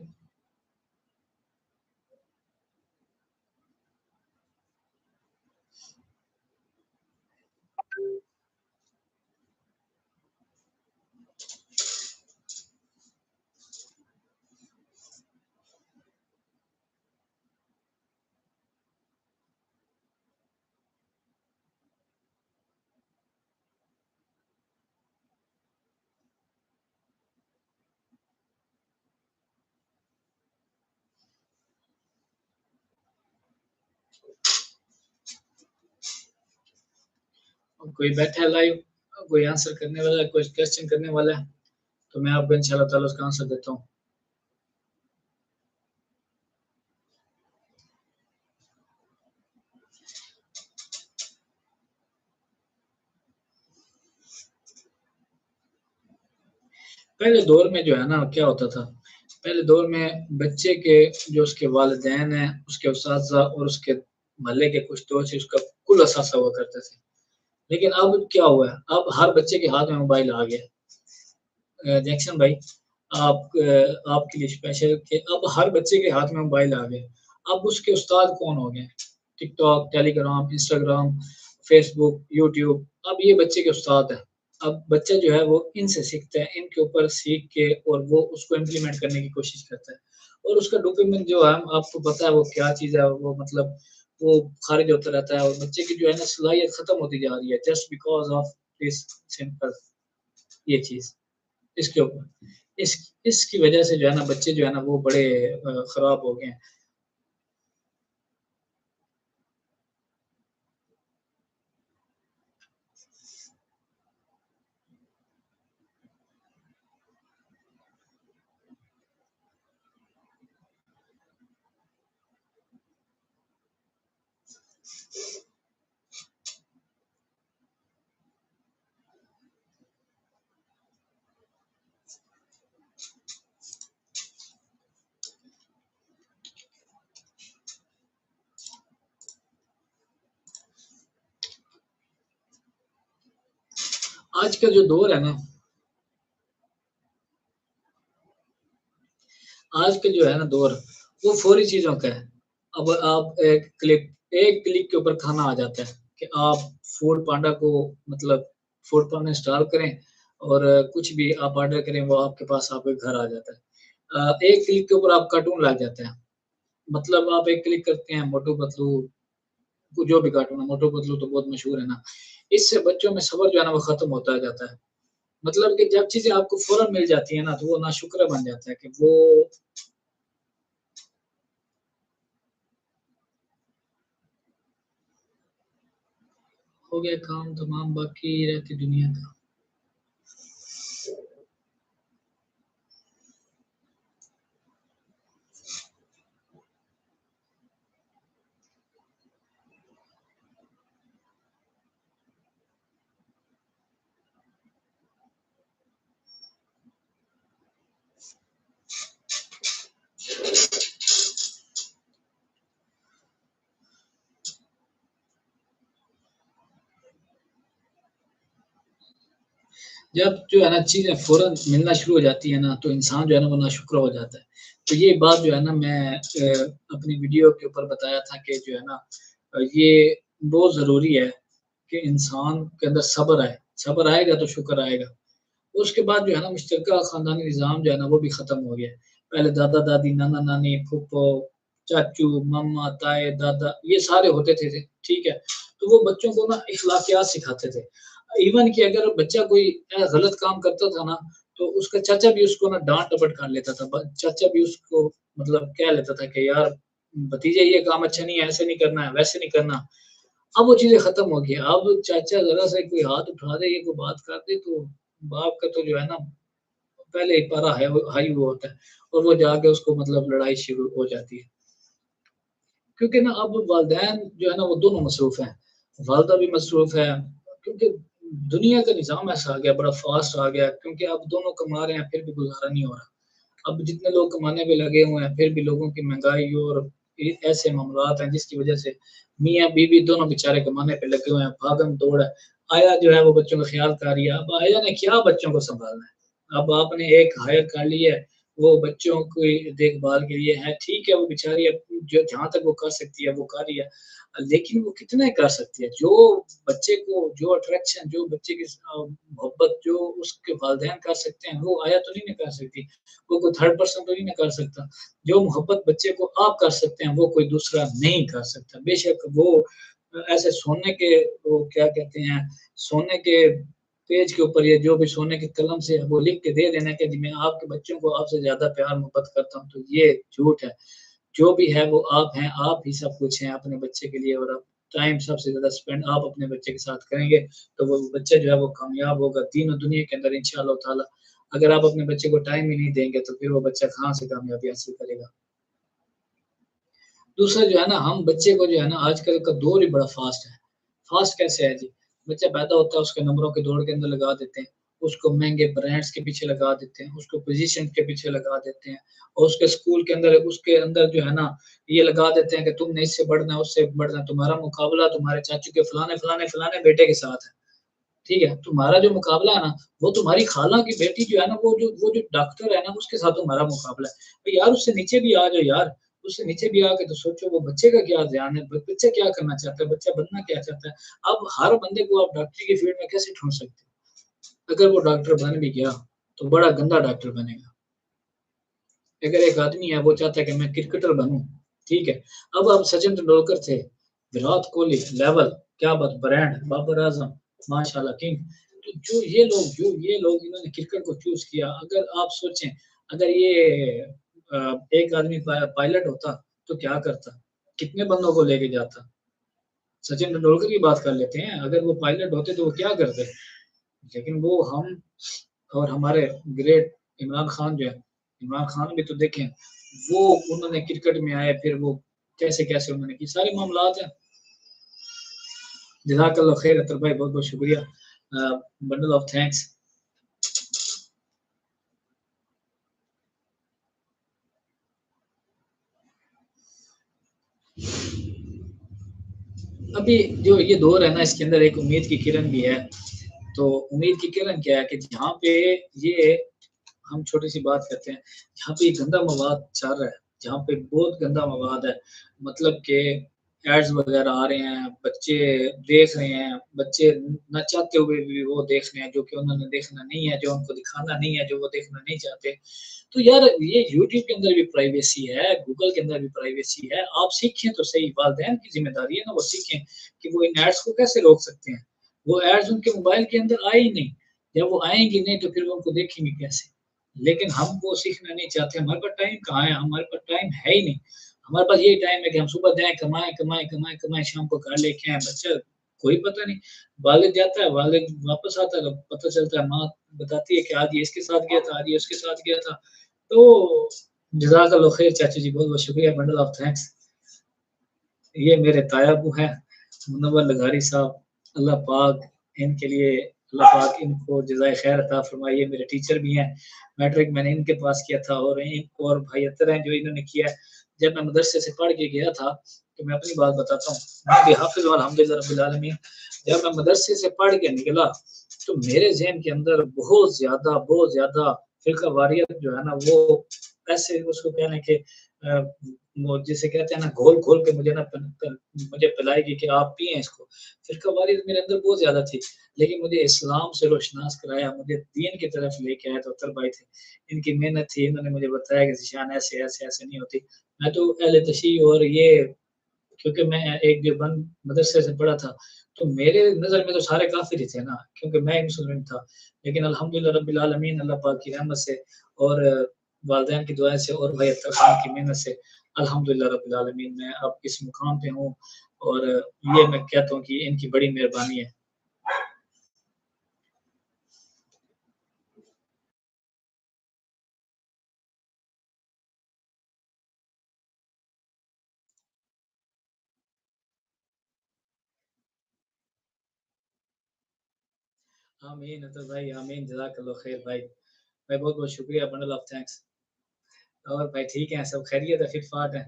कोई बैठा है लाइव? कोई आंसर करने वाला है, कोई क्वेश्चन करने वाला है? तो मैं आपको इंशाअल्लाह ताला उसका आंसर देता हूँ। पहले दौर में जो है ना क्या होता था, पहले दौर में बच्चे के जो उसके वालिदैन हैं, उसके उस्ताज़ और उसके मोहल्ले के कुछ दोस्त उसका कुल असासा हुआ करते थे। लेकिन अब क्या हुआ है, अब हर बच्चे के हाथ में मोबाइल आ गया। जैक्सन भाई, आपके लिए स्पेशल कि अब हर बच्चे के हाथ में मोबाइल आ गए। अब उसके उस्ताद कौन हो गए? TikTok, Telegram, Instagram, Facebook, YouTube, अब ये बच्चे के उस्ताद हैं। अब बच्चा जो है वो इनसे सीखता है, इनके ऊपर सीख के और वो उसको इम्प्लीमेंट करने की कोशिश करता है। और उसका डोपामिन जो है आपको पता है वो क्या चीज़ है, वो मतलब वो खारिज होता रहता है और बच्चे की जो है ना सलाहियत खत्म होती जा रही है just because of this simple ये चीज़। इसके ऊपर इसकी वजह से जो है ना बच्चे जो है ना वो बड़े खराब हो गए हैं। आज का जो दौर है ना, आज का जो है ना दौर, वो फौरी चीज़ों का है। अब आप एक क्लिक के ऊपर खाना आ जाता है कि आप फूड पांडा को मतलब फूड पांडा इंस्टॉल करें और कुछ भी आप ऑर्डर करें वो आपके पास आपके घर आ जाता है। एक क्लिक के ऊपर आप कार्टून लग जाता है। मतलब आप एक क्लिक करते हैं मोटू पतलू, वो जो भी कार्टून है, मोटू पतलू तो बहुत मशहूर है ना। इससे बच्चों में सब्र जो है ना वो खत्म होता जाता है। मतलब कि जब चीज़ें आपको फ़ौरन मिल जाती है ना, तो वो नाशुक्र बन जाता है कि वो हो गया काम तमाम बाकी रहती दुनिया का। जब जो है ना चीज़ें फ़ौरन मिलना शुरू हो जाती है ना, तो इंसान जो है ना वो नाशुक्र हो जाता है। तो ये बात जो है ना मैं अपनी वीडियो के ऊपर बताया था कि जो है ना ये बहुत ज़रूरी है कि इंसान के अंदर सब्र आए। सब्र आएगा तो शुक्र आएगा। उसके बाद जो है ना मुश्तरका ख़ानदानी निज़ाम जो है ना वो भी ख़त्म हो गया है। पहले दादा-दादी, नाना-नानी, फूफो, चाचू, मामा, ताए, दादा ये सारे होते थे, ठीक है? तो वो बच्चों को ना इख़्लाक़ियात सिखाते थे। इवन कि अगर बच्चा कोई गलत काम करता था ना, तो उसका चाचा भी उसको ना डाँट-डपट कर लेता था। ब चाचा भी उसको मतलब कह लेता था कि यार भतीजे ये काम अच्छा नहीं है, ऐसे नहीं करना है, वैसे नहीं करना। अब वो चीज़ें खत्म हो गई हैं। अब चाचा ज़रा-सा कोई हाथ उठा दे, या कोई बात कर दे तो बाप का तो जो है ना पहले ही पारा है वो हाई हुआ होता है और वो जाके उसको मतलब लड़ाई शुरू हो जाती है। क्योंकि ना अब वालिदैन जो है ना वो दोनों मसरूफ़ हैं। वालिदा भी मसरूफ़ है क्योंकि दुनिया का निज़ाम ऐसा आ गया, बड़ा फ़ास्ट आ गया क्योंकि अब दोनों कमा रहे हैं फिर भी गुज़ारा नहीं हो रहा। अब जितने लोग कमाने पे लगे हुए हैं, फिर भी लोगों की महँगाई और ऐसे मामलात हैं जिसकी वज़ह से मियाँ-बीवी दोनों बेचारे कमाने पे लगे हुए हैं, भागम-दौड़ है। आया जो है वो बच्चों का ख़्याल कर रही है, अब आया ने क्या बच्चों को सँभालना है। अब आपने एक हायर कर ली है, वो बच्चों की देखभाल के लिए है, ठीक है वो बेचारी अब जो जहाँ तक वो कर सकती है वो कर रही है। लेकिन वो कितना ही कर सकती है, जो बच्चे को जो अट्रैक्शन जो बच्चे की मोहब्बत जो उसके वालिदैन कर सकते हैं, वो आया तो नहीं ना कर सकती। वो कोई थर्ड पर्सन तो नहीं ना कर सकता। जो मोहब्बत बच्चे को आप कर सकते हैं, वो कोई दूसरा नहीं कर सकता। बेशक वो ऐसे सोने के वो क्या कहते हैं, सोने के पेज के ऊपर या जो भी सोने की कलम से वो लिख के दे देना कि जी मैं आपके बच्चों को आपसे ज़्यादा प्यार मोहब्बत करता हूँ, तो ये झूठ है। जो भी है वो आप हैं, आप ही सब कुछ हैं अपने बच्चे के लिए और आप टाइम सबसे ज़्यादा स्पेंड आप अपने बच्चे के साथ करेंगे, तो वो बच्चा जो है वो कामयाब होगा दीन और दुनिया के अंदर इंशाअल्लाह ताला। अगर आप अपने बच्चे को टाइम ही नहीं देंगे, तो फिर वो बच्चा कहाँ से कामयाबी हासिल करेगा। दूसरा जो है ना, हम बच्चे को जो है ना आजकल का दौर ही बड़ा फ़ास्ट है। फ़ास्ट कैसे है जी? बच्चा पैदा होता है, उसके नंबरों की दौड़ के अंदर लगा देते हैं, उसको महँगे ब्रांड्स के पीछे लगा देते हैं, उसको पोज़ीशन के पीछे लगा देते हैं और उसके अंदर जो है ना, ये लगा देते हैं कि तुमने इससे बढ़ना है, उससे बढ़ना है, तुम्हारा मुकाबला तुम्हारे चाचू के फलाने-फलाने बेटे के साथ है। ठीक है? तुम्हारा जो मुकाबला है ना, वो तुम्हारी खाला की बेटी जो है ना, वो जो डॉक्टर है ना, उसके साथ तुम्हारा मुकाबला है। तो यार उससे नीचे भी आ जाओ यार, उससे नीचे भी आके तो सोचो वो बच्चे का क्या ध्यान है, ब बच्चा क्या करना चाहता है, बच्चा बनना क्या चाहता है। अब हर बंदे को आप डॉक्टरी की फील्ड में कैसे ढूँढ सकते हो? अगर वो डॉक्टर बन भी गया, तो बड़ा गंदा डॉक्टर बनेगा। अगर एक आदमी है, वो चाहता है कि मैं क्रिकेटर बनूँ, ठीक है? अब सचिन तेंदुलकर थे, विराट कोहली लेवल, क्या बात ब्रांड, बाबर आज़म, माशाल्लाह किंग। तो जो ये लोग इन्होंने क्रिकेट को चूज़ किया, अगर आप सोचें, अगर ये एक आदमी पायलट होता, तो क्या करता? कितने बंदों को लेके जाता? सचिन तेंदुलकर की बात कर लेते हैं, अगर वो पायलट होते, तो वो क्या करते? लेकिन वो हम और हमारे ग्रेट इमरान खान जो है, इमरान खान भी तो देखें, वो उन्होंने क्रिकेट में आए, फिर वो कैसे-कैसे उन्होंने की, सारे मामलात हैं। जज़ाकल्लाह खैर अतर भाई, बहुत-बहुत शुक्रिया। Bundle of thanks. अभी जो ये दौर है ना, इसके अंदर एक उम्मीद की किरण भी है। तो उम्मीद की किरण क्या है कि जहाँ पे ये हम छोटी-सी बात करते हैं, जहाँ पे ये गंदा मवाद चल रहा है, जहाँ पे बहुत गंदा मवाद है, मतलब कि एड्स वगैरह आ रहे हैं, बच्चे देख रहे हैं, बच्चे ना चाहते हुए भी वो देख रहे हैं, जो कि उन्होंने देखना नहीं है, जो उनको दिखाना नहीं है, जो वो देखना नहीं चाहते। तो यार ये यूट्यूब के अंदर भी प्राइवेसी है, गूगल के अंदर भी प्राइवेसी है, आप सीखें तो सही, वालिदैन की ज़िम्मेदारी है ना वो सीखें कि वो इन एड्स को कैसे रोक सकते हैं। वो एड्स उनके मोबाइल के अंदर आए ही नहीं, जब वो आएँगी नहीं तो फिर वो उनको देखेंगे कैसे? लेकिन हम वो सीखना नहीं चाहते, हमारे पास टाइम कहाँ है? हमारे पास टाइम है ही नहीं। हमारे पास यही टाइम है कि हम सुबह जाएँ, कमाएँ, शाम को घर लेके आएँ, बच्चा कोई पता नहीं। वालिद जाता है, वालिद वापस आता है, तो पता चलता है माँ बताती है कि आज ये इसके साथ गया था, आज ये उसके साथ गया था। तो जज़ाकल्लाह खैर चाची जी, बहुत-बहुत शुक्रिया, बंडल ऑफ थैंक्स। ये मेरे ताया-अब्बू हैं, मुनव्वर लगारी साहब, अल्लाह पाक इनके लिए अल्लाह पाक इनको जज़ाए खैर अता फ़रमाए। ये मेरे टीचर भी हैं, मैट्रिक मैंने इनके पास किया था और एक और भाई अत्तर हैं जो इन्होंने किया है। जब मैं मदरसे से पढ़ के गया था, तो मैं अपनी बात बताता हूँ, मैं भी हाफ़िज़ हूँ अल्हम्दुलिल्लाह रब्बिल आलमीन। जब मैं मदरसे से पढ़ के निकला, तो मेरे ज़हन के अंदर बहुत ज़्यादा फ़िरका वारियत जो है ना वो ऐसे उसको कह लें कि वो जिसे कहते हैं ना घोल-घोल के मुझे ना पन पन मुझे पिलाएगी कि आप पिएँ इसको। फ़िरका वारियत मेरे अंदर बहुत ज़्यादा थी, लेकिन मुझे इस्लाम से रोशनास कराया, मुझे दीन की तरफ लेके आए तो अख्तर भाई थे। इनकी मेहनत थी, इन्होंने मुझे बताया कि ज़ीशान ऐसे नहीं होती। मैं तो अहले तशरीह और ये क्योंकि मैं एक देवबंद मदरसे से पढ़ा था, तो मेरे नज़र में तो सारे काफ़िर ही थे ना, क्योंकि मैं एक मुसलमान था। लेकिन अल्हम्दुलिल्लाह रब्बिल आलमीन अल्लाह पाक की रहमत से और वालिदैन की दुआ से और भाई अख्तर खान की मेहनत से अल्हम्दुलिल्लाह रब्बिल आलमीन मैं अब इस मुकाम पे हूँ और ये मैं कहता हूँ कि इनकी बड़ी मेहरबानी है। आमीन अतर भाई, आमीन, जज़ाकल्लाह खैर भाई। भाई बहुत-बहुत शुक्रिया, बंडल ऑफ थैंक्स। और भाई ठीक है, सब खैरियत है, फिट-फाट है।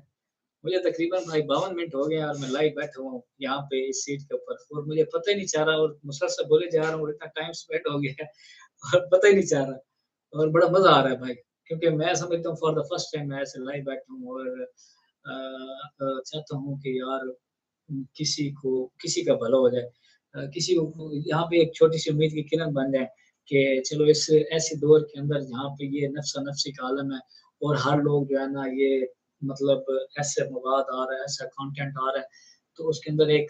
मुझे तकरीबन भाई 52 मिनट हो गए हैं और मैं लाइव बैठा हुआ हूँ यहाँ पे इस सीट के ऊपर और मुझे पता ही नहीं चल रहा और मुसलसल बोले जा रहा हूँ और इतना टाइम स्पेंड हो गया है और पता ही नहीं चल रहा और बड़ा मज़ा आ रहा है भाई, क्योंकि मैं समझता हूँ फॉर द फर्स्ट टाइम मैं ऐसे लाइव बैठा हूँ और चाहता हूँ कि यार किसी का भला हो जाए। किसी को यहाँ पे एक छोटी-सी उम्मीद की किरण बन जाए कि चलो इस ऐसे दौर के अंदर जहाँ पे ये नफ़्सा-नफ़सी का आलम है और हर लोग जो है ना ये मतलब ऐसे मवाद आ रहा है, ऐसा कंटेंट आ रहा है, तो उसके अंदर एक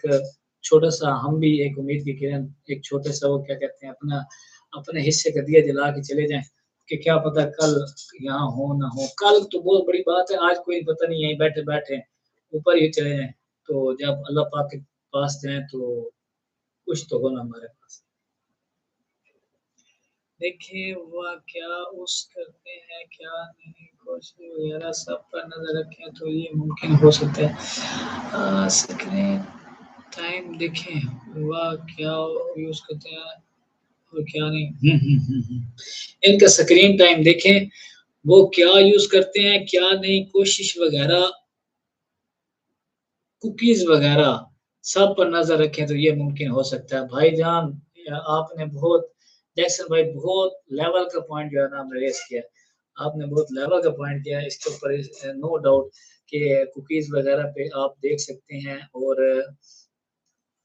छोटा-सा हम भी एक उम्मीद की किरण, एक छोटा-सा वो क्या कहते हैं अपना अपने हिस्से का दिया जला के चले जाएँ, कि क्या पता कल यहाँ हो ना हो। कल तो बहुत बड़ी बात है, आज कोई पता नहीं यहीं बैठे-बैठे ऊपर ही चले जाएँ, तो जब अल्लाह पाक के पास जाएँ तो कुछ तो हो ना हमारे पास। देखिए, हुआ क्या उस करते हैं, क्या नहीं, कोशिश वगैरह सब पर नज़र रखें तो ये मुमकिन हो सकता है। स्क्रीन टाइम देखें, हुआ क्या यूज़ करते हैं और क्या नहीं। इनका स्क्रीन टाइम देखें, वो क्या यूज़ करते हैं, क्या नहीं, कोशिश वगैरह, कुकीज़ वगैरह सब पर नज़र रखें तो ये मुमकिन हो सकता है। भाईजान आपने बहुत जैक्सन भाई बहुत लेवल का पॉइंट जो है ना आपने रेज़ किया है। आपने बहुत लेवल का पॉइंट किया है इसके ऊपर नो डाउट कि कुकीज़ वगैरह पे आप देख सकते हैं और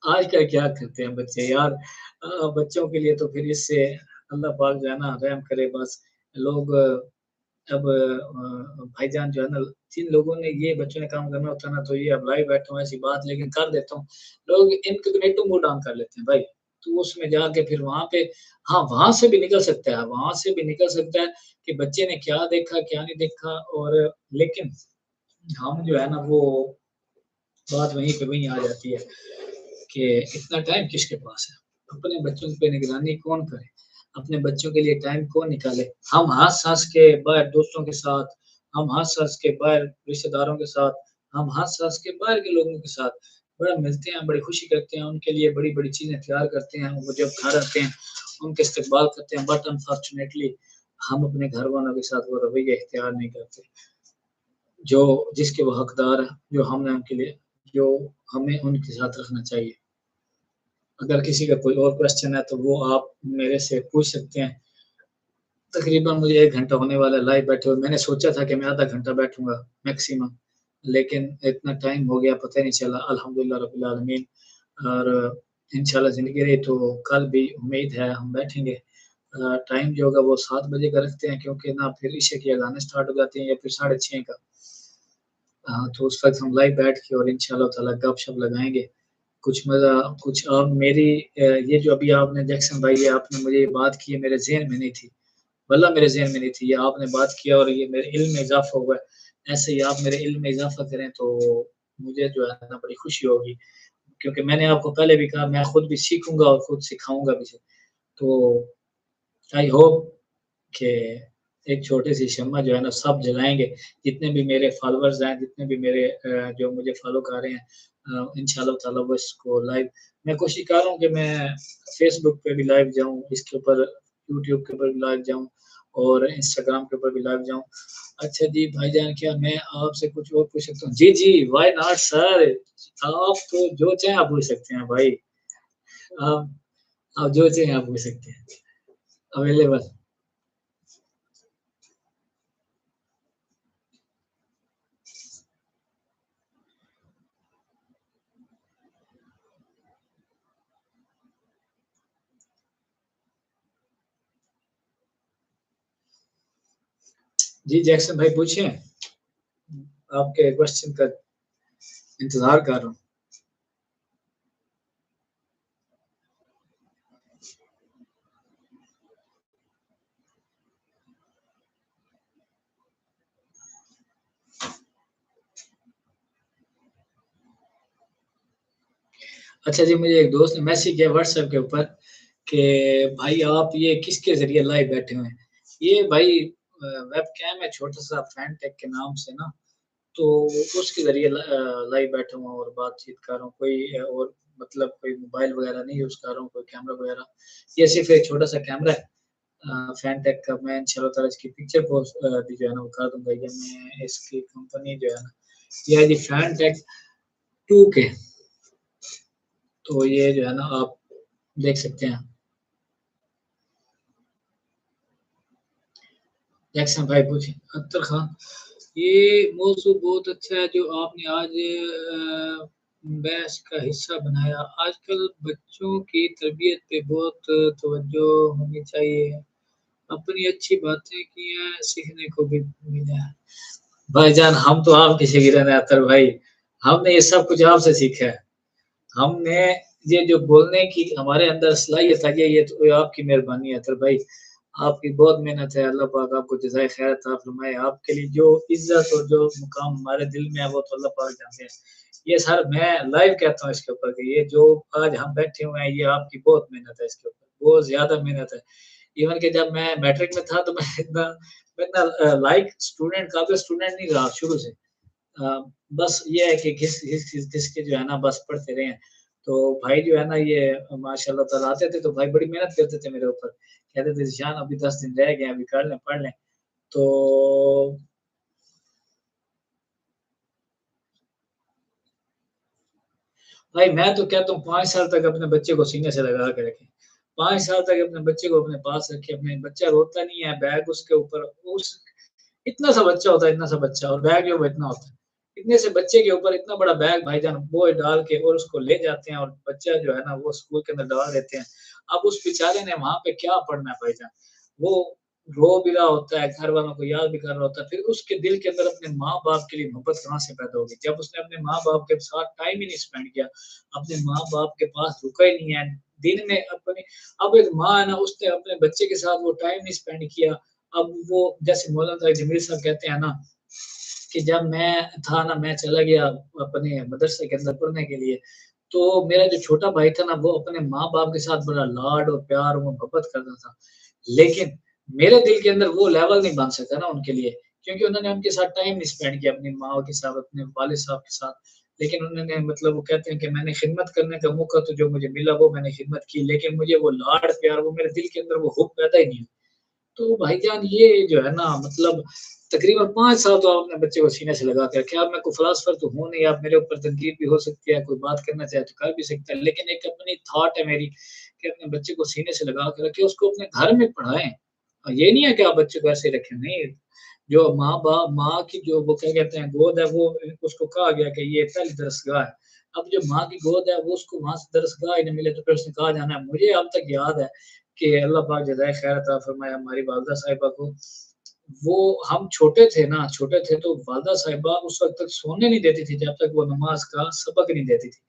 आजकल क्या करते हैं बच्चे यार बच्चों के लिए तो फिर इससे अल्लाह पाक जो है ना रहम करे बस लोग अब भाईजान जो है ना जिन लोगों ने ये बच्चों ने काम करना होता है ना तो ये अब लाइव बैठा हूँ ऐसी बात लेकिन कर देता हूँ। लोग इनकॉग्निटो मोड ऑन कर लेते हैं भाई। तो उसमें जाके फिर वहाँ पे हाँ, वहाँ से भी निकल सकता है वहाँ से भी निकल सकता है कि बच्चे ने क्या देखा, क्या नहीं देखा और लेकिन हम जो है ना वो बात वहीं पे वहीं आ जाती है कि इतना टाइम किसके पास है? अपने बच्चों पे निगरानी कौन करे? अपने बच्चों के लिए टाइम कौन निकाले? हम हँस-हँस के बाहर दोस्तों के साथ, हम हँस-हँस के बाहर रिश्तेदारों के साथ, हम हँस-हँस के बाहर के लोगों के साथ बड़ा मिलते हैं, बड़ी खुशी करते हैं, उनके लिए बड़ी-बड़ी चीज़ें तैयार करते हैं, वो जब घर आते हैं, उनका इस्तकबाल करते हैं बट अनफॉर्चुनेटली हम अपने घर वालों के साथ वो रवैया इख्तियार नहीं करते। जो जिसके वो हकदार हैं, जो हमने उनके लिए जो हमें उनके साथ रखना चाहिए। अगर किसी का कोई और क्वेश्चन है तो वो आप मेरे से पूछ सकते हैं। तकरीबन मुझे 1 घंटा होने वाला है लाइव बैठे हुए। मैंने सोचा था कि मैं आधा घंटा बैठूँगा मैक्सिमम, लेकिन इतना टाइम हो गया पता ही नहीं चला अल्हम्दुलिल्लाह रब्बिल आलमीन और इंशाल्लाह ज़िंदगी रही तो कल भी उम्मीद है हम बैठेंगे। टाइम जो होगा वो 7 बजे का रखते हैं क्योंकि ना फिर इशा की अज़ानें स्टार्ट हो जाती हैं या फिर साढ़े 6 का। हाँ, तो उस वक़्त हम लाइव बैठ के और इंशाअल्लाह ताला गप-शप लगाएँगे। कुछ मज़ा कुछ मेरी ये जो अभी आपने जैक्सन भाई ये आपने मुझे ये बात की है मेरे ज़हन में नहीं थी। वल्लाह मेरे ज़हन में नहीं थी। ये आपने बात किया और ये मेरे इल्म में इज़ाफ़ा हुआ है। ऐसे ही आप मेरे इल्म में इज़ाफ़ा करें तो मुझे जो है ना बड़ी खुशी होगी। क्योंकि मैंने आपको पहले भी कहा मैं खुद भी सीखूँगा और खुद सिखाऊँगा भी। तो आई होप कि एक छोटी-सी शम्मा जो है ना सब जलाएँगे। जितने भी मेरे फ़ॉलोवर्स हैं, जितने भी मेरे जो मुझे फ़ॉलो कर रहे हैं इंशाअल्लाह ताला वो इसको लाइव मैं कोशिश कर रहा हूँ कि मैं फ़ेसबुक पे भी लाइव जाऊँ, इसके ऊपर यूट्यूब के ऊपर भी लाइव जाऊँ और इंस्टाग्राम के ऊपर भी लाइव जाऊँ। अच्छा जी भाईजान क्या मैं आपसे कुछ और पूछ सकता हूँ? जी, जी, व्हाई नॉट सर आप तो जो चाहें आप पूछ सकते हैं भाई। अ आप जो चाहें आप पूछ सकते हैं, अवेलेबल। जी, जैक्सन भाई पूछिए, आपके क्वेश्चन का इंतज़ार कर रहा हूँ। अच्छा जी, मुझे एक दोस्त ने मैसेज किया व्हाट्सएप के ऊपर कि भाई आप ये किसके ज़रिए लाइव बैठे हुए हैं? ये भाई वेबकैम है छोटा-सा फैनटेक के नाम से ना, तो उसके ज़रिए लाइव बैठा हूँ और बातचीत कर रहा हूँ। कोई और मतलब कोई मोबाइल वगैरह नहीं यूज़ कर रहा हूँ, कोई कैमरा वगैरह। ये सिर्फ़ एक छोटा-सा कैमरा है फैनटेक का। मैं इंशाअल्लाह ताला इसकी पिक्चर पोस्ट भी जो है ना वो कर दूँगा। ये मैं इसकी कंपनी जो है ना, ये है जी फैनटेक 2K। तो ये जो है ना आप देख सकते हैं। जैक्सन भाई पूछिए, अख्तर खान, ये मौज़ू बहुत अच्छा है जो आपने आज बहस का हिस्सा बनाया। आजकल बच्चों की तरबियत पे बहुत तवज्जो होनी चाहिए। अपनी अच्छी बातें की हैं, सीखने को भी मिला है। भाईजान हम तो आपकी शागिर्द हैं अख्तर भाई, हमने ये सब कुछ आपसे सीखा है। हमने ये जो बोलने की हमारे अंदर सलाहियत आई है, ये तो आपकी मेहरबानी है अतर भाई। आपकी बहुत मेहनत है, अल्लाह पाक आपको जज़ाए खैर अता फ़रमाए। आपके लिए जो इज़्ज़त और जो मुकाम हमारे दिल में है, वो तो अल्लाह पाक जानते हैं। ये सर मैं लाइव कहता हूँ इसके ऊपर कि ये जो आज हम बैठे हुए हैं, ये आपकी बहुत मेहनत है इसके ऊपर, बहुत ज़्यादा मेहनत है। इवन कि जब मैं मैट्रिक में था, तो मैं इतना लाइक स्टूडेंट काबिल स्टूडेंट नहीं रहा शुरू से। अ, बस ये है कि घिस के जो है ना बस पढ़ते रहे हैं। तो भाई जो है ना ये माशाअल्लाह ताला आते थे तो भाई बड़ी मेहनत करते थे मेरे ऊपर। कहते थे ज़ीशान अभी 10 दिन रह गए हैं, अभी कर लें, पढ़ लें। तो भाई मैं तो कहता हूँ 5 साल तक अपने बच्चे को सीने से लगा के रखें। 5 साल तक अपने बच्चे को अपने पास रखें, अपने बच्चा रोता नहीं है, बैग उसके ऊपर उस इतना सा बच्चा होता है, इतना सा बच्चा और बैग जो है वो इतना होता है। इतने से बच्चे के ऊपर इतना बड़ा बैग भाईजान बोझ डाल के और उसको ले जाते हैं और बच्चा जो है ना वो स्कूल के अंदर डाल देते हैं। अब उस बेचारे ने वहाँ पे क्या पढ़ना है भाईजान? वो रो भी रहा होता है, घर वालों को याद भी कर रहा होता है, फिर उसके दिल के अंदर अपने माँ-बाप के लिए मोहब्बत कहाँ से पैदा होगी? जब उसने अपने माँ-बाप के साथ टाइम ही नहीं स्पेंड किया, अपने माँ-बाप के पास रुका ही नहीं है, दिन में अपने अब एक माँ है ना उसने अपने बच्चे के साथ वो टाइम नहीं स्पेंड किया। अब वो जैसे मौलाना जमील साहब कहते हैं ना कि जब मैं था ना मैं चला गया अपने मदरसे के अंदर पढ़ने के लिए, तो मेरा जो छोटा भाई था ना वो अपने माँ-बाप के साथ बड़ा लाड और प्यार और मोहब्बत करता था। लेकिन मेरे दिल के अंदर वो लेवल नहीं बन सका ना उनके लिए, क्योंकि उन्होंने उनके साथ टाइम नहीं स्पेंड किया अपनी माँ के साथ, अपने वालिद साहब के साथ। लेकिन उन्होंने मतलब वो कहते हैं कि मैंने खिदमत करने का मौका तो जो मुझे मिला वो मैंने खिदमत की, लेकिन मुझे वो लाड प्यार वो मेरे दिल के अंदर वो हुब पैदा ही नहीं हुआ। तो भाईजान ये जो है ना मतलब तकरीबन 5 साल तो आपने बच्चे को सीने से लगा के रखे। अब मैं कोई फिलॉसफर तो हूँ नहीं, अब मेरे ऊपर तनकीद भी हो सकती है, कोई बात करना चाहे तो कर भी सकता है। लेकिन एक अपनी थॉट है मेरी कि अपने बच्चे को सीने से लगा के रखें, उसको अपने घर में पढ़ाएँ। ये नहीं है कि आप बच्चे को ऐसे ही रखें, नहीं। जो माँ की जो वो क्या कहते हैं गोद है वो उसको कहा गया कि ये पहली दरसगाह है। अब जो माँ की गोद है वो उसको वहाँ से दरसगाह ही नहीं मिले तो फिर उसने कहाँ जाना है? मुझे अब तक याद है कि अल्लाह पाक जज़ाए खैर अता फरमाए हमारी वालिदा साहिबा को। वो हम छोटे थे ना, छोटे थे तो वालिदा साहिबा उस वक़्त तक सोने नहीं देती थी जब तक वो नमाज़ का सबक नहीं देती थी।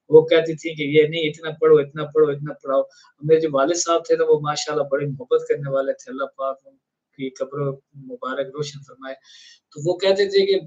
वो कहती थी कि ये नहीं इतना पढ़ो, इतना पढ़ो, इतना पढ़ाओ। मेरे जो वालिद साहब थे तो वो माशाअल्लाह बड़ी मोहब्बत करने वाले थे। अल्लाह पाक उनकी कब्र मुबारक रोशन फरमाए। तो वो कहते थे कि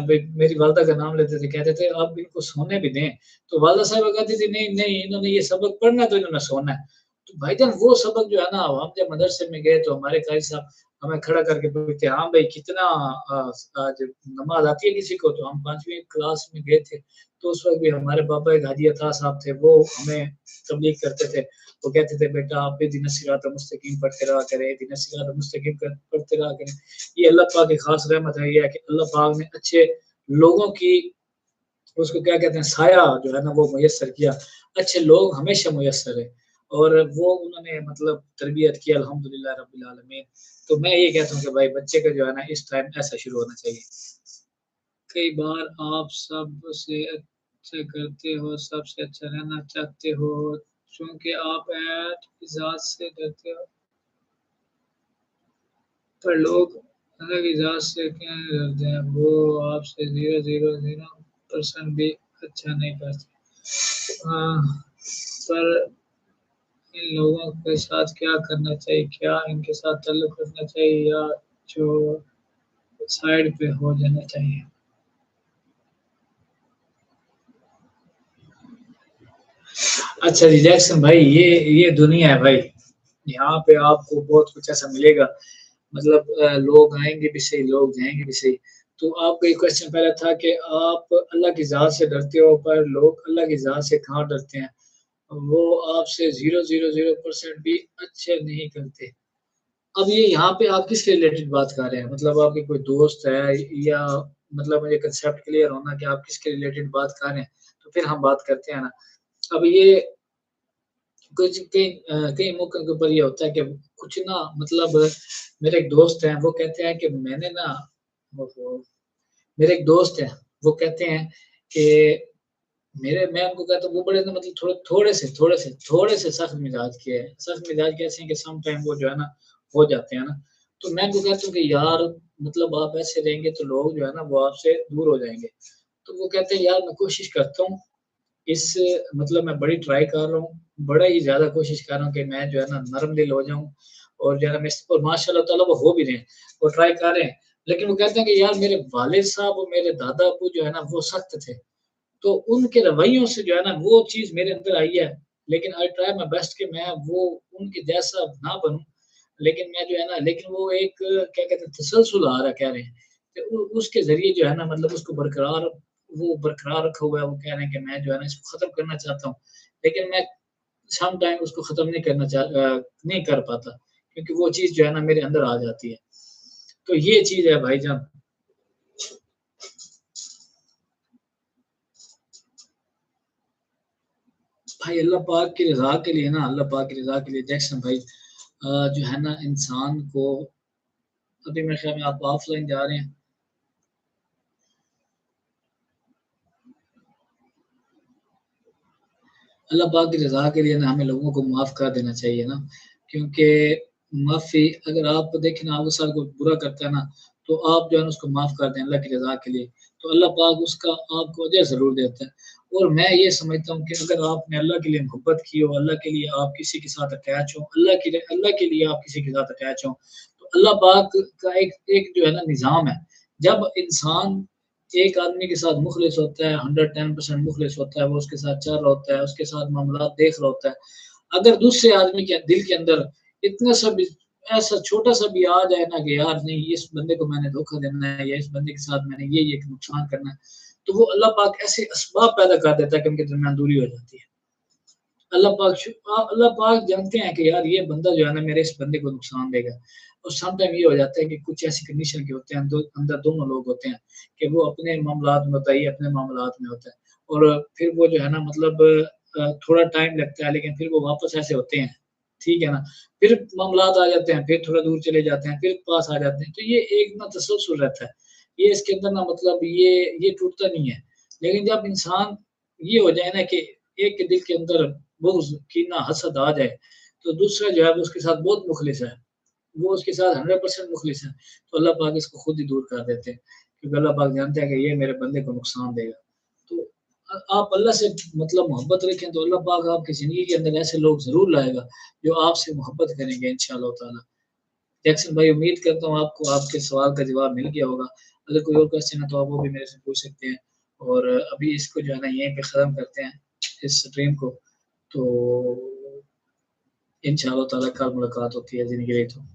भई मेरी वालिदा का नाम लेते थे, कहते थे आप इनको सोने भी दें। तो वालिदा साहिबा कहती थी नहीं, नहीं इन्होंने ये सबक पढ़ना है तो इन्होंने सोना है। तो भाईजान वो सबक जो है ना हम जब मदरसे में गए तो हमारे काजी साहब हमें खड़ा करके पूछते, हाँ भाई कितना आज नमाज़ आती है किसी को? तो हम 5वीं क्लास में गए थे। तो उस वक़्त भी हमारे पापा एक हाजी अता साहब थे, वो हमें तबलीग करते थे। वो कहते थे बेटा आप भी इहदिना सिरातल मुस्तकीम पढ़ते रहा करें, इहदिना सिरातल मुस्तकीम पढ़ते रहा करें। ये अल्लाह पाक की ख़ास रहमत है, ये है कि अल्लाह पाक ने अच्छे लोगों की उसको क्या कहते हैं साया जो है ना वो मुयस्सर किया। अच्छे लोग हमेशा मुयस्सर है। और वो उन्होंने मतलब तरबियत की अल्हम्दुलिल्लाह रब्बिल आलमीन। तो मैं ये कहता हूँ कि भाई बच्चे का जो है ना इस टाइम ऐसा शुरू होना चाहिए। कई बार आप सबसे अच्छा करते हो, सबसे अच्छा रहना चाहते हो, चूँकि आप एहतिजाज से डरते हो, पर लोग अलग इजाज़ से क्या डरते हैं, वो आपसे 0.000% भी अच्छा नहीं करते। पर इन लोगों के साथ क्या करना चाहिए? क्या इनके साथ ताल्लुक़ रखना चाहिए या जो साइड पे हो जाना चाहिए? अच्छा जी जैक्सन भाई ये दुनिया है भाई। यहाँ पे आपको बहुत कुछ ऐसा मिलेगा मतलब लोग आएँगे भी सही, लोग जाएँगे भी सही। तो आपका ये क्वेश्चन पहला था कि आप अल्लाह की ज़ात से डरते हो पर लोग अल्लाह की ज़ात से कहाँ डरते हैं? वो आपसे 0.000% भी अच्छे नहीं करते। अब ये यहाँ पे आप किसके रिलेटेड बात कर रहे हैं? मतलब आपके कोई दोस्त है या मतलब मुझे कांसेप्ट क्लियर होना कि आप किसके रिलेटेड बात कर रहे हैं, तो फिर हम बात करते हैं ना। अब ये कई मौकों के ऊपर ये होता है कि कुछ ना मतलब मेरे एक दोस्त हैं, वो कहते हैं कि मैंने ना ओहो! मेरे एक दोस्त हैं, वो कहते हैं कि मेरे मैं उनको कहता हूँ वो बड़े ना मतलब थोड़े से सख्त मिजाज के हैं। सख्त मिजाज कैसे हैं कि सम टाइम वो जो है ना, हो जाते हैं ना। तो मैं उनको कहता हूँ कि यार मतलब आप ऐसे रहेंगे तो लोग जो है ना वो आपसे दूर हो जाएँगे। तो वो कहते हैं यार मैं कोशिश करता हूँ इस मतलब मैं बड़ी ट्राई कर रहा हूँ, बड़ा ही ज़्यादा कोशिश कर रहा हूँ कि मैं जो है ना नरम दिल हो जाऊँ और जो है ना मैं और माशाअल्लाह ताला वो हो भी रहे हैं, वो ट्राई कर रहे हैं। लेकिन वो कहते हैं कि यार मेरे वालिद साहब और मेरे दादा-अब्बू जो है ना वो सख्त थे। तो उनके रवैयों से जो है ना वो चीज़ मेरे अंदर आई है। लेकिन आई ट्राई माय बेस्ट कि मैं वो उनके जैसा ना बनूँ। लेकिन मैं जो है ना लेकिन वो एक क्या कहते हैं तसलसल आ रहा कह रहे हैं। तो उसके ज़रिए जो है ना मतलब उसको बरकरार रखा हुआ है। वो कह रहे हैं कि मैं जो है ना इसको ख़त्म करना चाहता हूँ। लेकिन मैं सम टाइम उसको ख़त्म नहीं कर पाता क्योंकि वो चीज़ जो है ना मेरे अंदर आ जाती है। तो ये चीज़ है भाईजान। भाई अल्लाह पाक की रज़ा के लिए ना अल्लाह पाक की रज़ा के लिए जैक्सन भाई जो है ना इंसान को अभी मेरे ख़्याल में आप ऑफ़लाइन जा रहे हैं। अल्लाह पाक की रज़ा के लिए ना हमें लोगों को माफ़ कर देना चाहिए ना, क्योंकि माफ़ी अगर आप देखें ना आपके साथ कोई बुरा करता है ना, तो आप जो है ना उसको माफ़ कर दें अल्लाह की रज़ा के लिए, तो अल्लाह पाक उसका आपको अजर ज़रूर देता है। और मैं ये समझता हूँ कि अगर आपने अल्लाह के लिए मोहब्बत की हो, अल्लाह के लिए आप किसी के साथ अटैच हो, अल्लाह के लिए आप किसी के साथ अटैच हो, तो अल्लाह पाक का एक एक जो है ना निज़ाम है। जब इंसान एक आदमी के साथ मुख़लिस होता है, 110% मुख़लिस होता है, वो उसके साथ चल रहा होता है, उसके साथ मामलात देख रहा होता है। अगर दूसरे आदमी के दिल के अंदर इतना सा भी ऐसा छोटा-सा भी आ जाए ना कि यार नहीं इस बंदे को मैंने धोखा देना है या इस बंदे के साथ मैंने ये नुकसान करना है, तो वो अल्लाह पाक ऐसे असबाब पैदा कर देता है कि उनके दरमियान दूरी हो जाती है। अल्लाह पाक जानते हैं कि यार ये बंदा जो है ना मेरे इस बंदे को नुकसान देगा। और सम टाइम ये हो जाता है कि कुछ ऐसी कंडीशन के होते हैं, अंदर दोनों लोग होते हैं कि वो अपने मामलात में होता है, ये अपने मामलात में होता है। और फिर वो जो है ना मतलब थोड़ा टाइम लगता है लेकिन फिर वो वापस ऐसे होते हैं, ठीक है ना? फिर मामलात आ जाते हैं, फिर थोड़ा दूर चले जाते हैं, फिर पास आ जाते हैं। तो ये एक ना तसलसल रहता है। ये इसके अंदर ना मतलब ये टूटता नहीं है। लेकिन जब इंसान ये हो जाए ना कि एक के दिल के अंदर बुग़्ज़, कीना, हसद आ जाए, तो दूसरा जो है वो उसके साथ बहुत मुख़लिस है। वो उसके साथ 100% मुख़लिस है, तो अल्लाह पाक इसको खुद ही दूर कर देते हैं। क्योंकि अल्लाह पाक जानते हैं कि ये मेरे बंदे को नुकसान देगा। तो आप अल्लाह से मतलब मोहब्बत रखें तो अल्लाह पाक आपकी ज़िंदगी के अंदर ऐसे लोग ज़रूर लाएगा, जो आपसे मोहब्बत करेंगे इंशाअल्लाह ताला। जैक्सन भाई उम्मीद करता हूँ आपको आपके सवाल का जवाब मिल गया होगा। अगर कोई और क्वेश्चन है तो आप वो भी मेरे से पूछ सकते हैं। और अभी इसको जो है ना यहीं पे ख़त्म करते हैं, इस स्ट्रीम को। तो इंशाअल्लाह ताला कल मुलाकात होती है ज़िंदगी रही तो।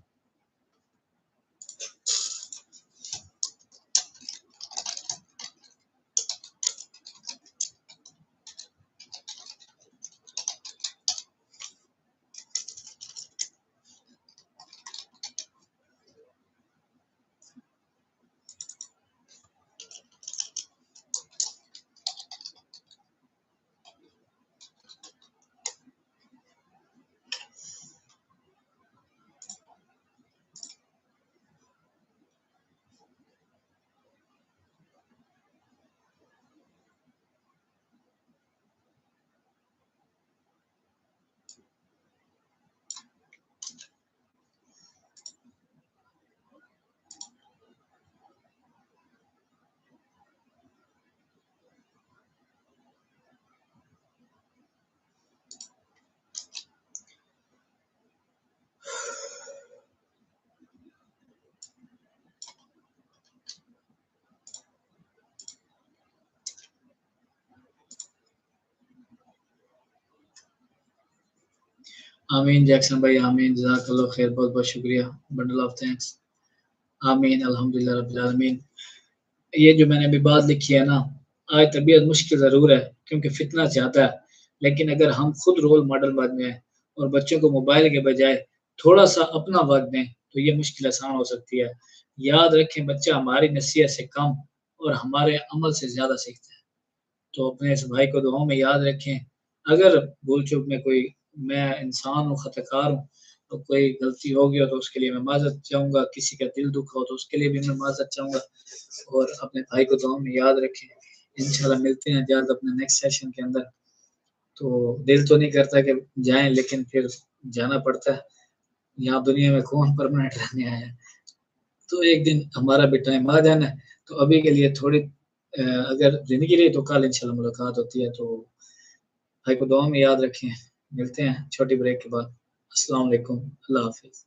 आमीन जैक्सन भाई, आमीन, जज़ाकल्लाह खैर, बहुत-बहुत शुक्रिया, बंडल ऑफ थैंक्स। आमीन, अल्हम्दुलिल्लाह रब्बिल आलमीन। ये जो मैंने अभी बात लिखी है ना, आज तबीयत मुश्किल ज़रूर है क्योंकि फितना ज़्यादा है, लेकिन अगर हम खुद रोल मॉडल बन जाएँ और बच्चों को मोबाइल के बजाय थोड़ा-सा अपना वक़्त दें, तो ये मुश्किल आसान हो सकती है। याद रखें, बच्चा हमारी नसीहत से कम और हमारे अमल से ज़्यादा सीखता है। तो अपने इस भाई को दुआओं में याद रखें। अगर भूल-चूक में कोई मैं इंसान हूँ, ख़ताकार हूँ, तो कोई गलती हो गई हो तो उसके लिए मैं माज़रत चाहूँगा, किसी का दिल दुखा हो तो उसके लिए भी मैं माज़रत चाहूँगा और अपने भाई को दुआओं में याद रखें। इंशाल्लाह मिलते हैं जल्द अपने नेक्स्ट सेशन के अंदर। तो दिल तो नहीं करता कि जाएँ लेकिन फिर जाना पड़ता है। यहाँ दुनिया में कौन परमानेंट रहने आया है। तो एक दिन हमारा भी टाइम आ जाना है। तो अभी के लिए थोड़ी अगर ज़िंदगी रही तो कल इंशाल्लाह मुलाकात होती है, तो भाई को दुआ में याद रखें। मिलते हैं छोटी ब्रेक के बाद। अस्सलाम वालेकुम, अल्लाह हाफ़िज़।